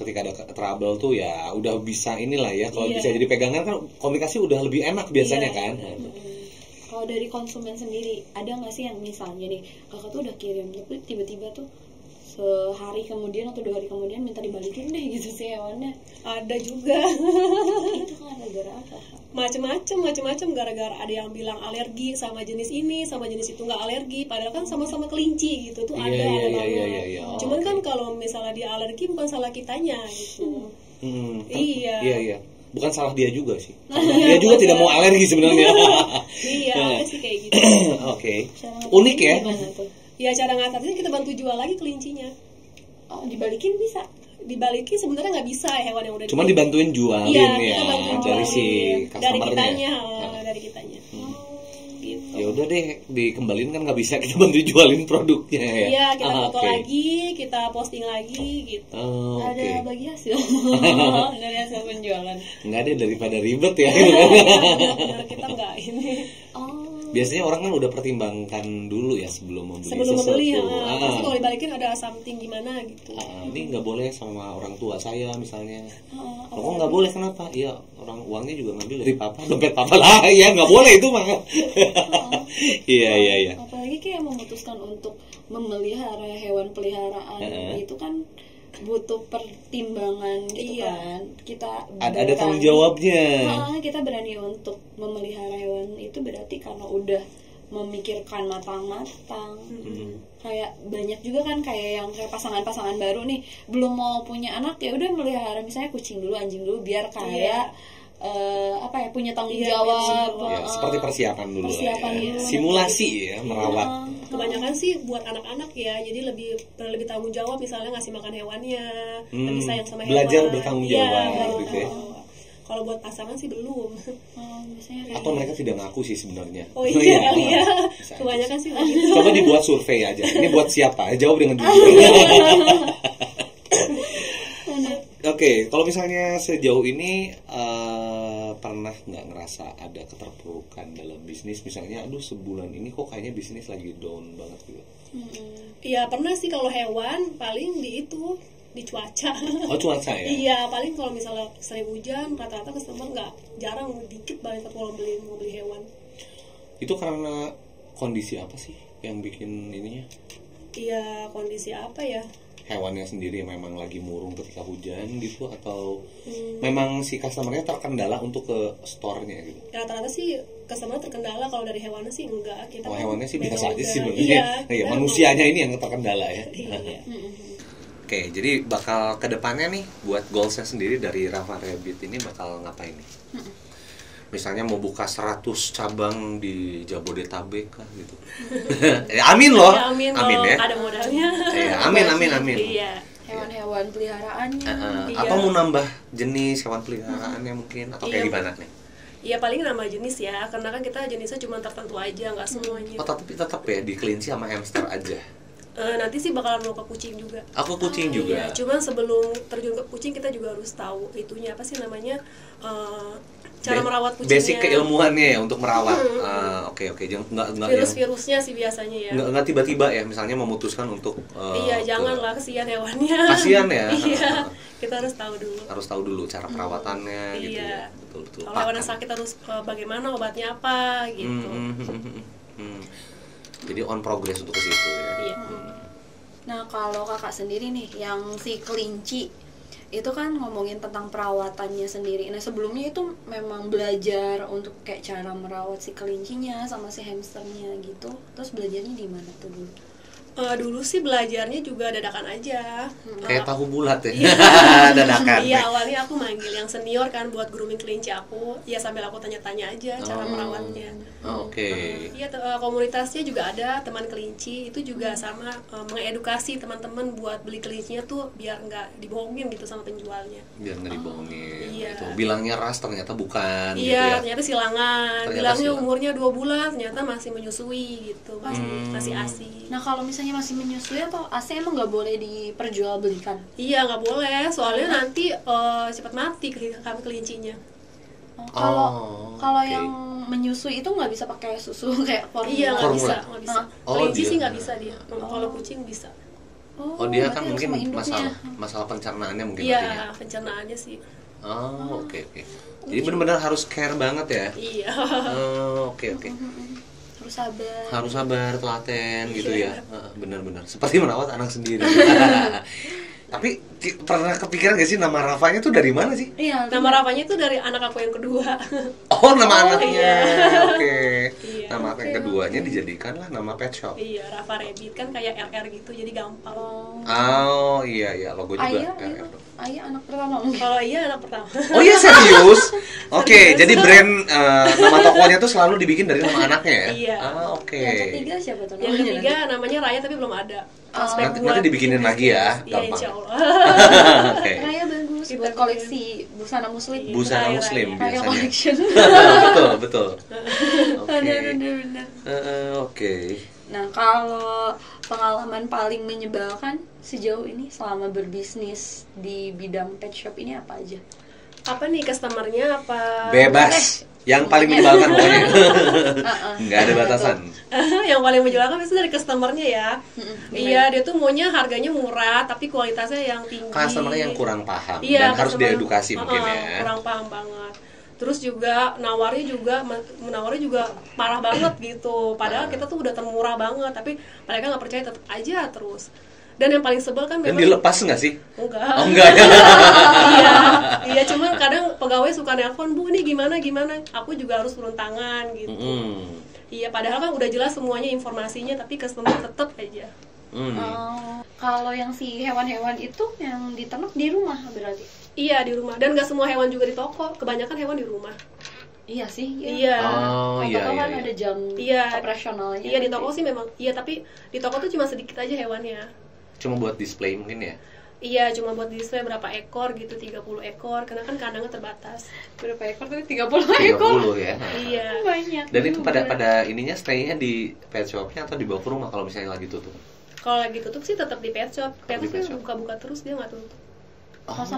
Ketika ada trouble tuh ya udah bisa inilah ya. Kalau bisa jadi pegangan kan komunikasi udah lebih enak biasanya kan. Kalau dari konsumen sendiri, ada nggak sih yang misalnya nih kakak tuh udah kirim tapi tiba-tiba tuh sehari kemudian atau 2 hari kemudian minta dibalikin deh gitu sih hewannya? Ada juga. Itu kan gara-gara apa? Macem-macem gara-gara ada yang bilang alergi sama jenis ini, sama jenis itu nggak alergi, padahal kan sama-sama kelinci gitu tuh ada banget. Cuman kan kalau misalnya dia alergi bukan salah kitanya gitu. Iya. Bukan salah dia juga sih. Dia juga tidak mau alergi sebenarnya. Iya, sih kayak gitu. Oke. Unik ya. Ya cara ngatasnya kita bantu jual lagi kelincinya. Oh, dibalikin bisa? Dibalikin sebenarnya nggak bisa hewan yang udah. Cuma dibantuin jualin dari si customernya. Dari kitanya. Gitu. Ya udah deh, dikembalin kan nggak bisa, kita bantu jualin produknya ya. Iya, kita foto lagi, kita posting lagi gitu. Ada bagi hasil dari hasil penjualan. Nggak ada, daripada ribet ya. Benar, kita nggak ini. Biasanya orang kan udah pertimbangkan dulu ya sebelum membeli sesuatu. Pasti kalau dibalikin ada something gimana gitu. Ini nggak boleh sama orang tua saya misalnya. Kok nggak boleh, kenapa? Iya, orang uangnya juga ngambil dari papa, dompet papa lah. Ya nggak boleh itu mah. Iya. Apalagi kayak memutuskan untuk memelihara hewan peliharaan itu kan butuh pertimbangan gitu kan. Kita ada tanggung jawabnya. Kita berani untuk memelihara hewan itu berarti karena udah memikirkan matang-matang. Kayak banyak juga kan kayak yang kayak pasangan-pasangan baru nih belum mau punya anak ya udah melihara misalnya kucing dulu, anjing dulu biar kayak punya tanggung jawab. Seperti persiapan dulu. Simulasi ya, merawat. Kebanyakan sih buat anak-anak ya, jadi lebih tanggung jawab, misalnya ngasih makan hewannya, lebih sayang sama hewan. Belajar bertanggung jawab gitu ya. Kalau buat pasangan sih belum. Atau mereka tidak ngaku sih sebenarnya. Oh iya kali ya. Kebanyakan sih gitu. Coba dibuat survei aja. Ini buat siapa? Jawab dengan jujur. Oke, kalau misalnya sejauh ini pernah nggak ngerasa ada keterpurukan dalam bisnis, misalnya aduh sebulan ini kok kayaknya bisnis lagi down banget gitu? Iya pernah sih. Kalau hewan paling di cuaca. Oh, cuaca ya? Iya, paling kalau misalnya sering hujan rata-rata customer nggak, jarang, dikit banget kalau mau beli hewan. Itu karena kondisi apa sih yang bikin ininya? Iya, kondisi apa ya? Hewannya sendiri memang lagi murung ketika hujan gitu, atau memang si customernya terkendala untuk ke store-nya gitu? Ya, rata-rata sih customer terkendala. Kalau dari hewannya sih enggak. Kita hewannya sih biasa aja sih sebenarnya. Iya, manusianya ini yang terkendala ya. Iya. Oke, jadi bakal kedepannya nih buat goalsnya sendiri dari Rafa Rabbit ini bakal ngapain nih? Misalnya mau buka 100 cabang di Jabodetabek kan gitu. Amin loh. Ya, amin ya. Ada modalnya. Ya, amin. Iya. Hewan-hewan peliharaannya. Atau mau nambah jenis hewan peliharaannya mungkin, atau kayak gimana nih? Iya paling nama jenis ya, karena kan kita jenisnya cuma tertentu aja, nggak semuanya. Oh tapi tetap ya di kelinci sama hamster aja. Nanti sih bakalan mau ke kucing juga. Aku kucing juga. Iya, cuman sebelum terjun ke kucing kita juga harus tahu itunya apa sih namanya, cara merawat kucingnya. Basic keilmuannya ya untuk merawat. Oke, jangan nggak virus-virusnya sih biasanya ya. Nggak tiba-tiba ya, misalnya memutuskan untuk. Iya, janganlah, kasihan hewannya. Kasihan ya. Iya, kita harus tahu dulu. Harus tahu dulu cara perawatannya gitu ya. Betul. Kalau hewan sakit harus bagaimana, obatnya apa gitu. Jadi on progress untuk ke situ ya. Iya. Nah kalau kakak sendiri nih yang si kelinci itu kan ngomongin tentang perawatannya sendiri. Nah sebelumnya itu memang belajar untuk kayak cara merawat si kelincinya sama si hamsternya gitu. Terus belajarnya di mana tuh dulu? Dulu sih belajarnya juga dadakan aja. Kayak tahu bulat ya. Iya. Dadakan. Iya, awalnya aku manggil yang senior kan buat grooming kelinci aku. Ya sambil aku tanya-tanya aja cara merawatnya. Oke. Iya, komunitasnya juga ada teman kelinci. Itu juga sama mengedukasi teman-teman buat beli kelincinya tuh biar nggak dibohongin gitu sama penjualnya. Biar nggak dibohongin. Iya. Gitu. Bilangnya ras ternyata bukan. Iya, gitu ya. ternyata silangan. Bilangnya umurnya 2 bulan, ternyata masih menyusui gitu, masih ASI. Nah kalau misalnya masih menyusui atau ASI emang nggak boleh diperjualbelikan? Iya nggak boleh, soalnya nanti cepat mati kami kelincinya. Kalau yang menyusui itu nggak bisa pakai susu kayak formula? Iya nggak bisa. Kelinci sih nggak bisa dia. Kalau kucing bisa. Oh dia kan mungkin masalah pencernaannya mungkin. Iya pencernaannya sih. Oke. Jadi benar-benar harus care banget ya. Iya. Oke. Harus sabar, telaten gitu ya. Benar-benar seperti merawat anak sendiri. Tapi pernah kepikiran gak sih nama Rafanya tuh dari mana sih? Iya, nama Rafanya itu dari anak aku yang kedua. Oh, nama anaknya. Iya. Oke. Iya. Nama anak yang keduanya dijadikanlah nama pet shop. Iya, Rafa Rabbit kan kayak RR gitu, jadi gampang. Oh, iya, logo juga RR. Ayah anak pertama. Kalau iya anak pertama. Oh iya serius? Oke, jadi brand nama tokonya tuh selalu dibikin dari nama anaknya ya? Iya. Oke. Yang ketiga siapa tuh? Yang ketiga namanya Raya tapi belum ada. Nanti dibikinin lagi ya, Iya, gampang. insya Allah. Oke. Raya bagus buat koleksi busana muslim. Busana muslim Raya biasanya. collection. Betul. Oke. Benar. Oke. Nah, kalau pengalaman paling menyebalkan sejauh ini selama berbisnis di bidang pet shop ini apa aja? Apa nih customernya apa? Bebas. Yang paling menyebalkan pokoknya. Nggak ada batasan. Yang paling menyebalkan pasti dari customernya ya. Iya, dia tuh maunya harganya murah tapi kualitasnya yang tinggi. Customernya yang kurang paham iya, dan harus diedukasi mungkin ya. Kurang paham banget. Terus juga menawarnya juga parah banget gitu. Padahal kita tuh udah termurah banget, tapi mereka nggak percaya, tetap aja terus. Dan yang paling sebel kan Dan memang dilepas nggak sih? enggak. Oh enggak ya. Iya, cuman kadang pegawai suka nelpon, "Bu, ini gimana?" Aku juga harus turun tangan gitu. Iya, padahal kan udah jelas semuanya informasinya, tapi customer tetap aja. Kalau yang si hewan-hewan itu yang diternak di rumah berarti? Iya, di rumah. Dan nggak semua hewan juga di toko, kebanyakan hewan di rumah. Iya sih. Iya. Toko kan ada jam operasionalnya. Iya, di toko sih memang. Iya, tapi di toko tuh cuma sedikit aja hewannya. Cuma buat display mungkin ya? Iya, cuma buat display berapa ekor gitu, 30 ekor, karena kan kandangnya terbatas. Berapa ekor tadi? 30 ekor? 30 ya? Iya. Banyak. Dan itu pada ininya stay-nya di pet shop-nya atau dibawa ke rumah kalau misalnya lagi tutup? Kalau lagi tutup sih tetap di pet shop. Pet shop buka-buka terus, dia nggak tutup.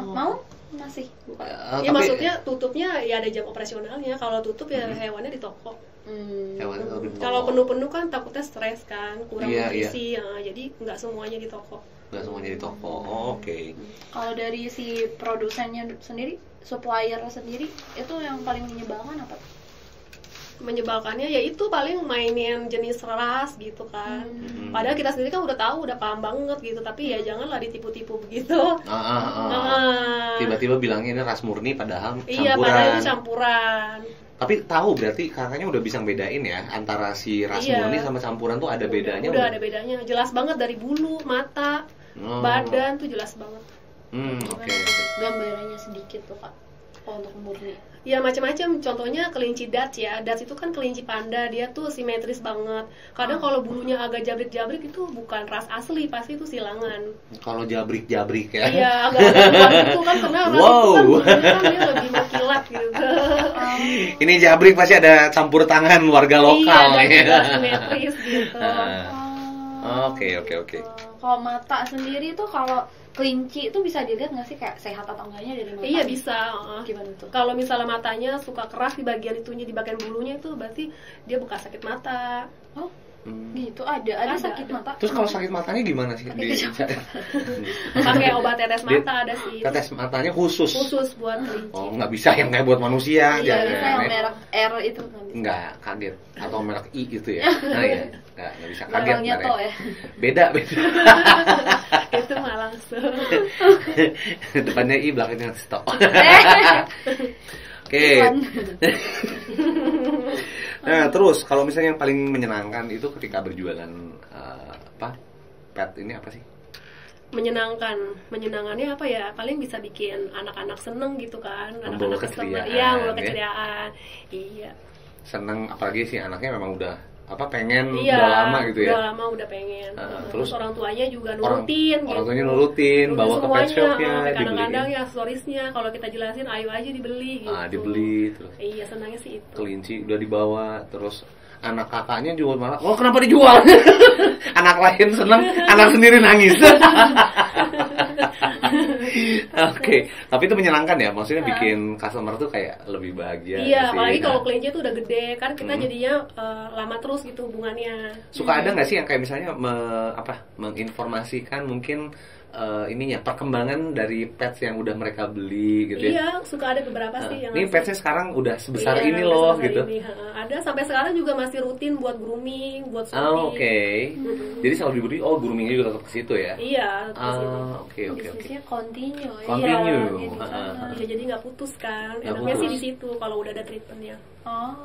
Mau? Masih buka? Ya maksudnya tutupnya ya ada jam operasionalnya. Kalau tutup ya hewannya di toko. Kalau penuh-penuh kan takutnya stres kan, kurang nutrisi, jadi nggak semuanya di toko. Nggak semuanya di toko. Oke. Kalau dari si produsennya sendiri, supplier sendiri, itu yang paling menyebalkan apa? Menyebalkannya ya itu paling mainin jenis ras gitu kan. Padahal kita sendiri kan udah tahu, udah paham banget gitu, tapi ya janganlah ditipu-tipu begitu. Tiba-tiba bilangnya ini ras murni padahal campuran. Iya, padahal itu campuran. Tapi tahu berarti kakaknya udah bisa bedain ya antara si ras murni sama campuran tuh ada bedanya. Udah ada bedanya, jelas banget dari bulu, mata, badan tuh jelas banget. Oke. Gambarannya sedikit tuh Kak. Oh, untuk murni. Ya macam-macam, contohnya kelinci Dutch ya. Dutch itu kan kelinci panda, dia tuh simetris banget. Kadang kalau bulunya agak jabrik-jabrik itu bukan ras asli, pasti itu silangan. Kalau jabrik-jabrik ya. Iya, agak-agak kuat gitu kan, karena ras itu kan bulunya kan dia lebih mengkilat gitu. Ini jabrik pasti ada campur tangan warga lokal Iya, ya. dan simetris gitu. Oke. Kalau mata sendiri tuh kalau kelinci itu bisa dilihat nggak sih kayak sehat atau enggaknya dari mata? Iya bisa. Gimana tuh? Kalau misalnya matanya suka keras di bagian itunya, di bagian bulunya itu berarti dia bekas sakit mata. Oh, gitu. Ada sakit ada. mata. Terus kalau sakit matanya gimana sih? Pakai obat tetes mata ada sih. Tetes matanya khusus. Khusus buat kelinci. Oh, nggak bisa yang kayak buat manusia. Iya, Bisa yang merek R itu nggak bisa. Enggak, kaget. Atau merek I gitu ya. Nah ya, nggak bisa kaget. Barangnya toh ya. Beda. Itu mah langsung. Depannya I, belakangnya stop. Oke. Iklan. Nah, terus kalau misalnya yang paling menyenangkan itu ketika berjualan pet ini apa sih? Menyenangannya apa ya, paling bisa bikin anak-anak seneng gitu kan, Membawa anak-anak keceriaan, iya, membawa ya. keceriaan. Iya. Seneng, apalagi sih anaknya memang udah pengen Iya, udah lama gitu ya. udah lama udah pengen. Terus orang tuanya juga nurutin orang tuanya nurutin, bawa ke pet shopnya, kadang-kadang dibeli. ya aksesorisnya kalau kita jelasin ayo aja dibeli gitu. Dibeli terus. Iya, senangnya sih itu. Kelinci udah dibawa, terus anak kakaknya juga malah, oh kenapa dijual? Anak lain seneng, anak sendiri nangis. Oke, tapi itu menyenangkan ya, maksudnya bikin customer tuh kayak lebih bahagia. Iya, sih. apalagi kalau kelinci tuh udah gede kan, kita jadinya lama terus gitu hubungannya. Suka ada nggak sih yang kayak misalnya menginformasikan mungkin ininya perkembangan dari pets yang udah mereka beli gitu ya? Iya, suka ada beberapa sih yang ini ngasih. petsnya sekarang udah sebesar Iya, ini loh sebesar gitu. ini. Ada sampai sekarang juga masih rutin buat grooming, buat soothing. Oh, oke. Jadi selalu dibeli, groomingnya juga tetap ke situ ya? Iya, terus itu. Oke. Bisnisnya continue. Continue. Iya, gitu. Iya, jadi nggak putus kan. Nggak Enaknya sih putus. di situ kalau udah ada treatmentnya. Oh.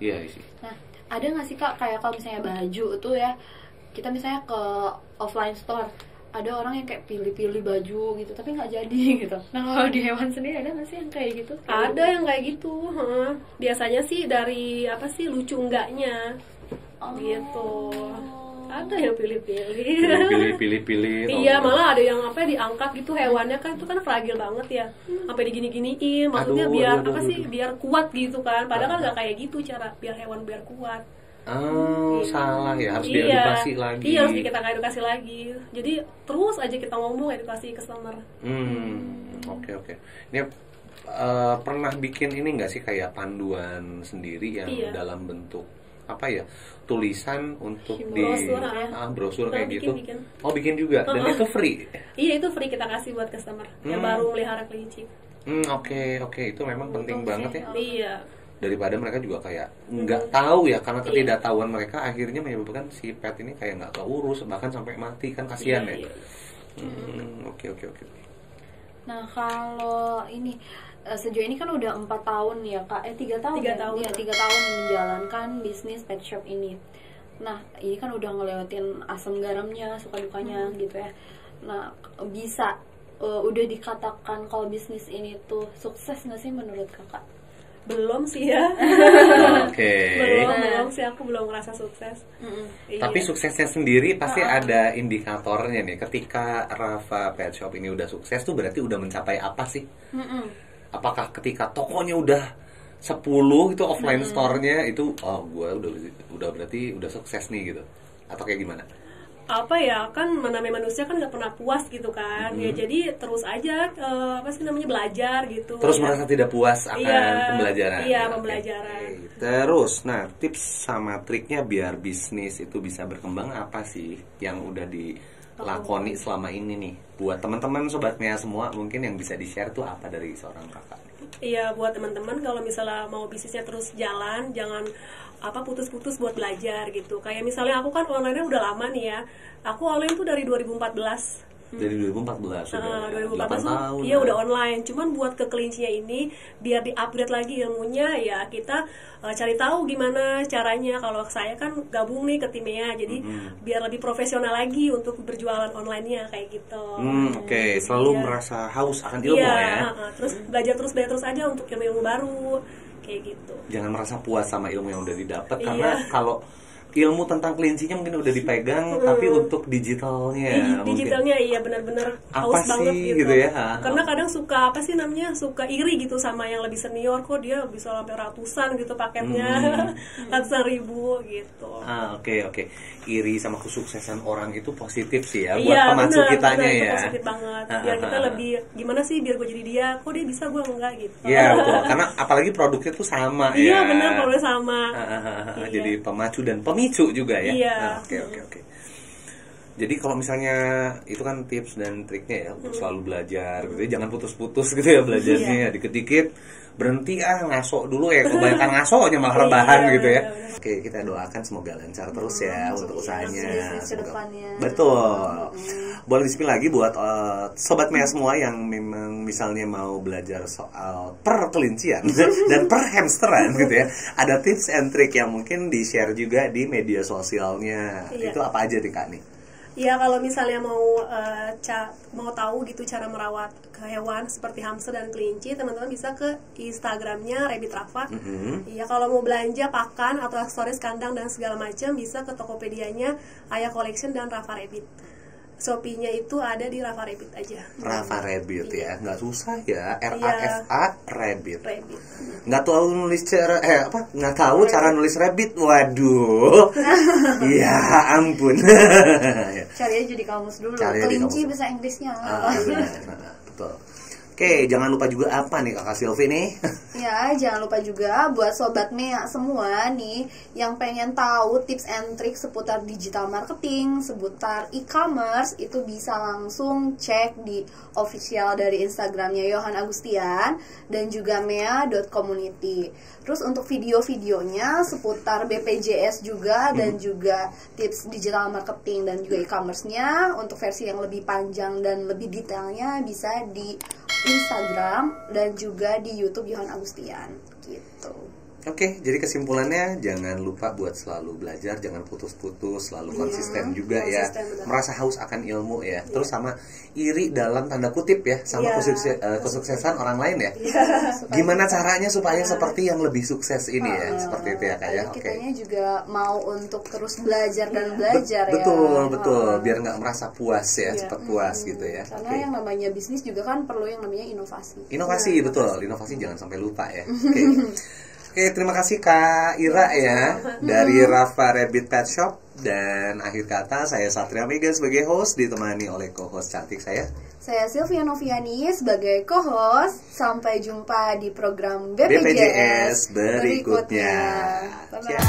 Iya sih. Nah, ada nggak sih Kak kayak kalau misalnya baju tuh ya, kita misalnya ke offline store, ada orang yang kayak pilih-pilih baju gitu tapi nggak jadi gitu. Nah, kalau di hewan sendiri ada nggak sih yang kayak gitu? Ada yang kayak gitu. Biasanya sih dari apa sih, lucu enggaknya gitu. Ada yang pilih-pilih. Pilih. Iya, malah ada yang diangkat gitu hewannya kan, itu kan fragil banget ya, sampai digini-giniin, maksudnya biar biar kuat gitu kan, padahal kan nggak kayak gitu cara biar hewan biar kuat. Salah ya, harus diedukasi lagi. Iya, harus kita edukasi lagi. Jadi terus aja kita ngomong edukasi customer. Oke. Ini pernah bikin ini nggak sih kayak panduan sendiri yang dalam bentuk apa ya, tulisan untuk brosur kayak gitu. Bikin. Oh, bikin juga. Dan itu free. Iya, itu free kita kasih buat customer yang baru melihara kelinci. Oke, itu memang penting banget ya. Iya. Daripada mereka juga kayak nggak tahu ya, karena ketidaktahuan mereka akhirnya menyebabkan si pet ini kayak nggak keurus bahkan sampai mati kan, kasihan ya. Oke. Nah, kalau ini sejauh ini kan udah 4 tahun ya Kak, 3 tahun. 3 tahun. Iya, 3 tahun menjalankan bisnis pet shop ini. Nah, ini kan udah ngelewatin asam garamnya, suka dukanya gitu ya. Nah, bisa udah dikatakan kalau bisnis ini tuh sukses nggak sih menurut Kakak? Belum sih ya. Oke. Belum sih, aku belum ngerasa sukses. Iya. Tapi suksesnya sendiri pasti ada indikatornya nih. Ketika Rafa Pet Shop ini udah sukses tuh berarti udah mencapai apa sih? Apakah ketika tokonya udah 10 itu offline store-nya itu gua udah berarti udah sukses nih gitu. Atau kayak gimana? Apa ya, kan namanya manusia kan nggak pernah puas gitu kan. Ya jadi terus aja belajar gitu. Terus ya. merasa tidak puas akan pembelajaran. Iya, Oke. pembelajaran. Terus, nah tips sama triknya biar bisnis itu bisa berkembang apa sih yang udah dilakoni selama ini nih? Buat teman-teman sobatnya semua mungkin yang bisa di-share tuh apa dari seorang kakak? Iya, buat teman-teman kalau misalnya mau bisnisnya terus jalan, jangan putus-putus buat belajar gitu. Kayak misalnya aku kan online-nya udah lama nih ya. Aku online tuh dari 2014. Dari 2014 sudah. 8 2014 tahun. iya udah online. Cuman buat ke kelincinya ini biar di-upgrade lagi ilmunya, ya kita cari tahu gimana caranya. Kalau saya kan gabung nih ke timnya, jadi biar lebih profesional lagi untuk berjualan online-nya kayak gitu. Oke. Selalu merasa haus akan ilmu ya. Terus belajar terus aja untuk ilmu-ilmu baru kayak gitu. Jangan merasa puas sama ilmu yang udah didapat, karena kalau ilmu tentang kelincinya mungkin udah dipegang, tapi untuk digitalnya digitalnya iya benar-benar haus apa banget sih gitu. ya. Karena kadang suka apa sih namanya, suka iri gitu sama yang lebih senior, kok dia bisa sampai ratusan gitu paketnya, ratusan ribu gitu. Oke. Iri sama kesuksesan orang itu positif sih ya, buat Iya, pemacu kitanya bener, ya. itu positif banget. Biar kita lebih gimana sih biar gue jadi dia, kok dia bisa gue enggak gitu. Iya betul, karena apalagi produknya tuh sama Iya ya. benar, produknya sama. Jadi pemacu dan pemicu juga ya. Iya. Oke. Jadi kalau misalnya itu kan tips dan triknya ya untuk selalu belajar gitu ya, jangan putus-putus gitu ya belajarnya ya, dikit-dikit berhenti ngaso dulu ya, kebanyakan ngasonya malah rebahan gitu ya. Oke, kita doakan semoga lancar terus ya untuk usahanya. Betul. Boleh di-spill lagi buat sobat Mea semua yang memang misalnya mau belajar soal perkelincian dan perhamsteran gitu ya. Ada tips and trick yang mungkin di-share juga di media sosialnya. Itu apa aja nih Kak nih? Ya kalau misalnya mau tahu gitu cara merawat hewan seperti hamster dan kelinci, teman-teman bisa ke Instagramnya Rabbit Rafa. Ya kalau mau belanja pakan atau aksesoris kandang dan segala macam bisa ke Tokopedia-nya Ayah Collection dan Rafa Rabbit. Shopee-nya itu ada di Rafa Rabbit aja. Rafa Rabbit ya, nggak susah ya. RAFA Rabbit. Nggak tahu nulis nggak tahu cara nulis rabbit. Waduh. Ya ampun. Cari aja di kamus dulu. Kelinci bahasa Inggrisnya. Betul. Oke, jangan lupa juga apa nih Kakak Silvi nih? Ya, jangan lupa juga buat Sobat Mea semua nih yang pengen tahu tips and trik seputar digital marketing, seputar e-commerce, itu bisa langsung cek di official dari Instagramnya Yohan Agustian dan juga mea.community. Terus untuk video-videonya seputar BPJS juga dan juga tips digital marketing dan juga e-commerce-nya untuk versi yang lebih panjang dan lebih detailnya bisa di Instagram dan juga di YouTube Yohan Agustian gitu. Oke, jadi kesimpulannya jangan lupa buat selalu belajar, jangan putus-putus, selalu konsisten juga ya. Betul. Merasa haus akan ilmu ya. Terus sama iri dalam tanda kutip ya, sama kesuksesan orang lain ya. Gimana caranya supaya seperti yang lebih sukses ini ya, seperti itu ya Kak ya. Kitanya juga mau untuk terus belajar dan belajar ya. Betul, biar nggak merasa puas ya, cepat puas gitu ya. Karena yang namanya bisnis juga kan perlu yang namanya inovasi. Betul, inovasi jangan sampai lupa ya. Oke, terima kasih Kak Ira ya dari Rafa Rabbit Pet Shop. Dan akhir kata saya Satria Mega sebagai host, ditemani oleh co-host cantik saya Sylvia Noviani sebagai co-host. Sampai jumpa di program BPJS berikutnya. Bye-bye.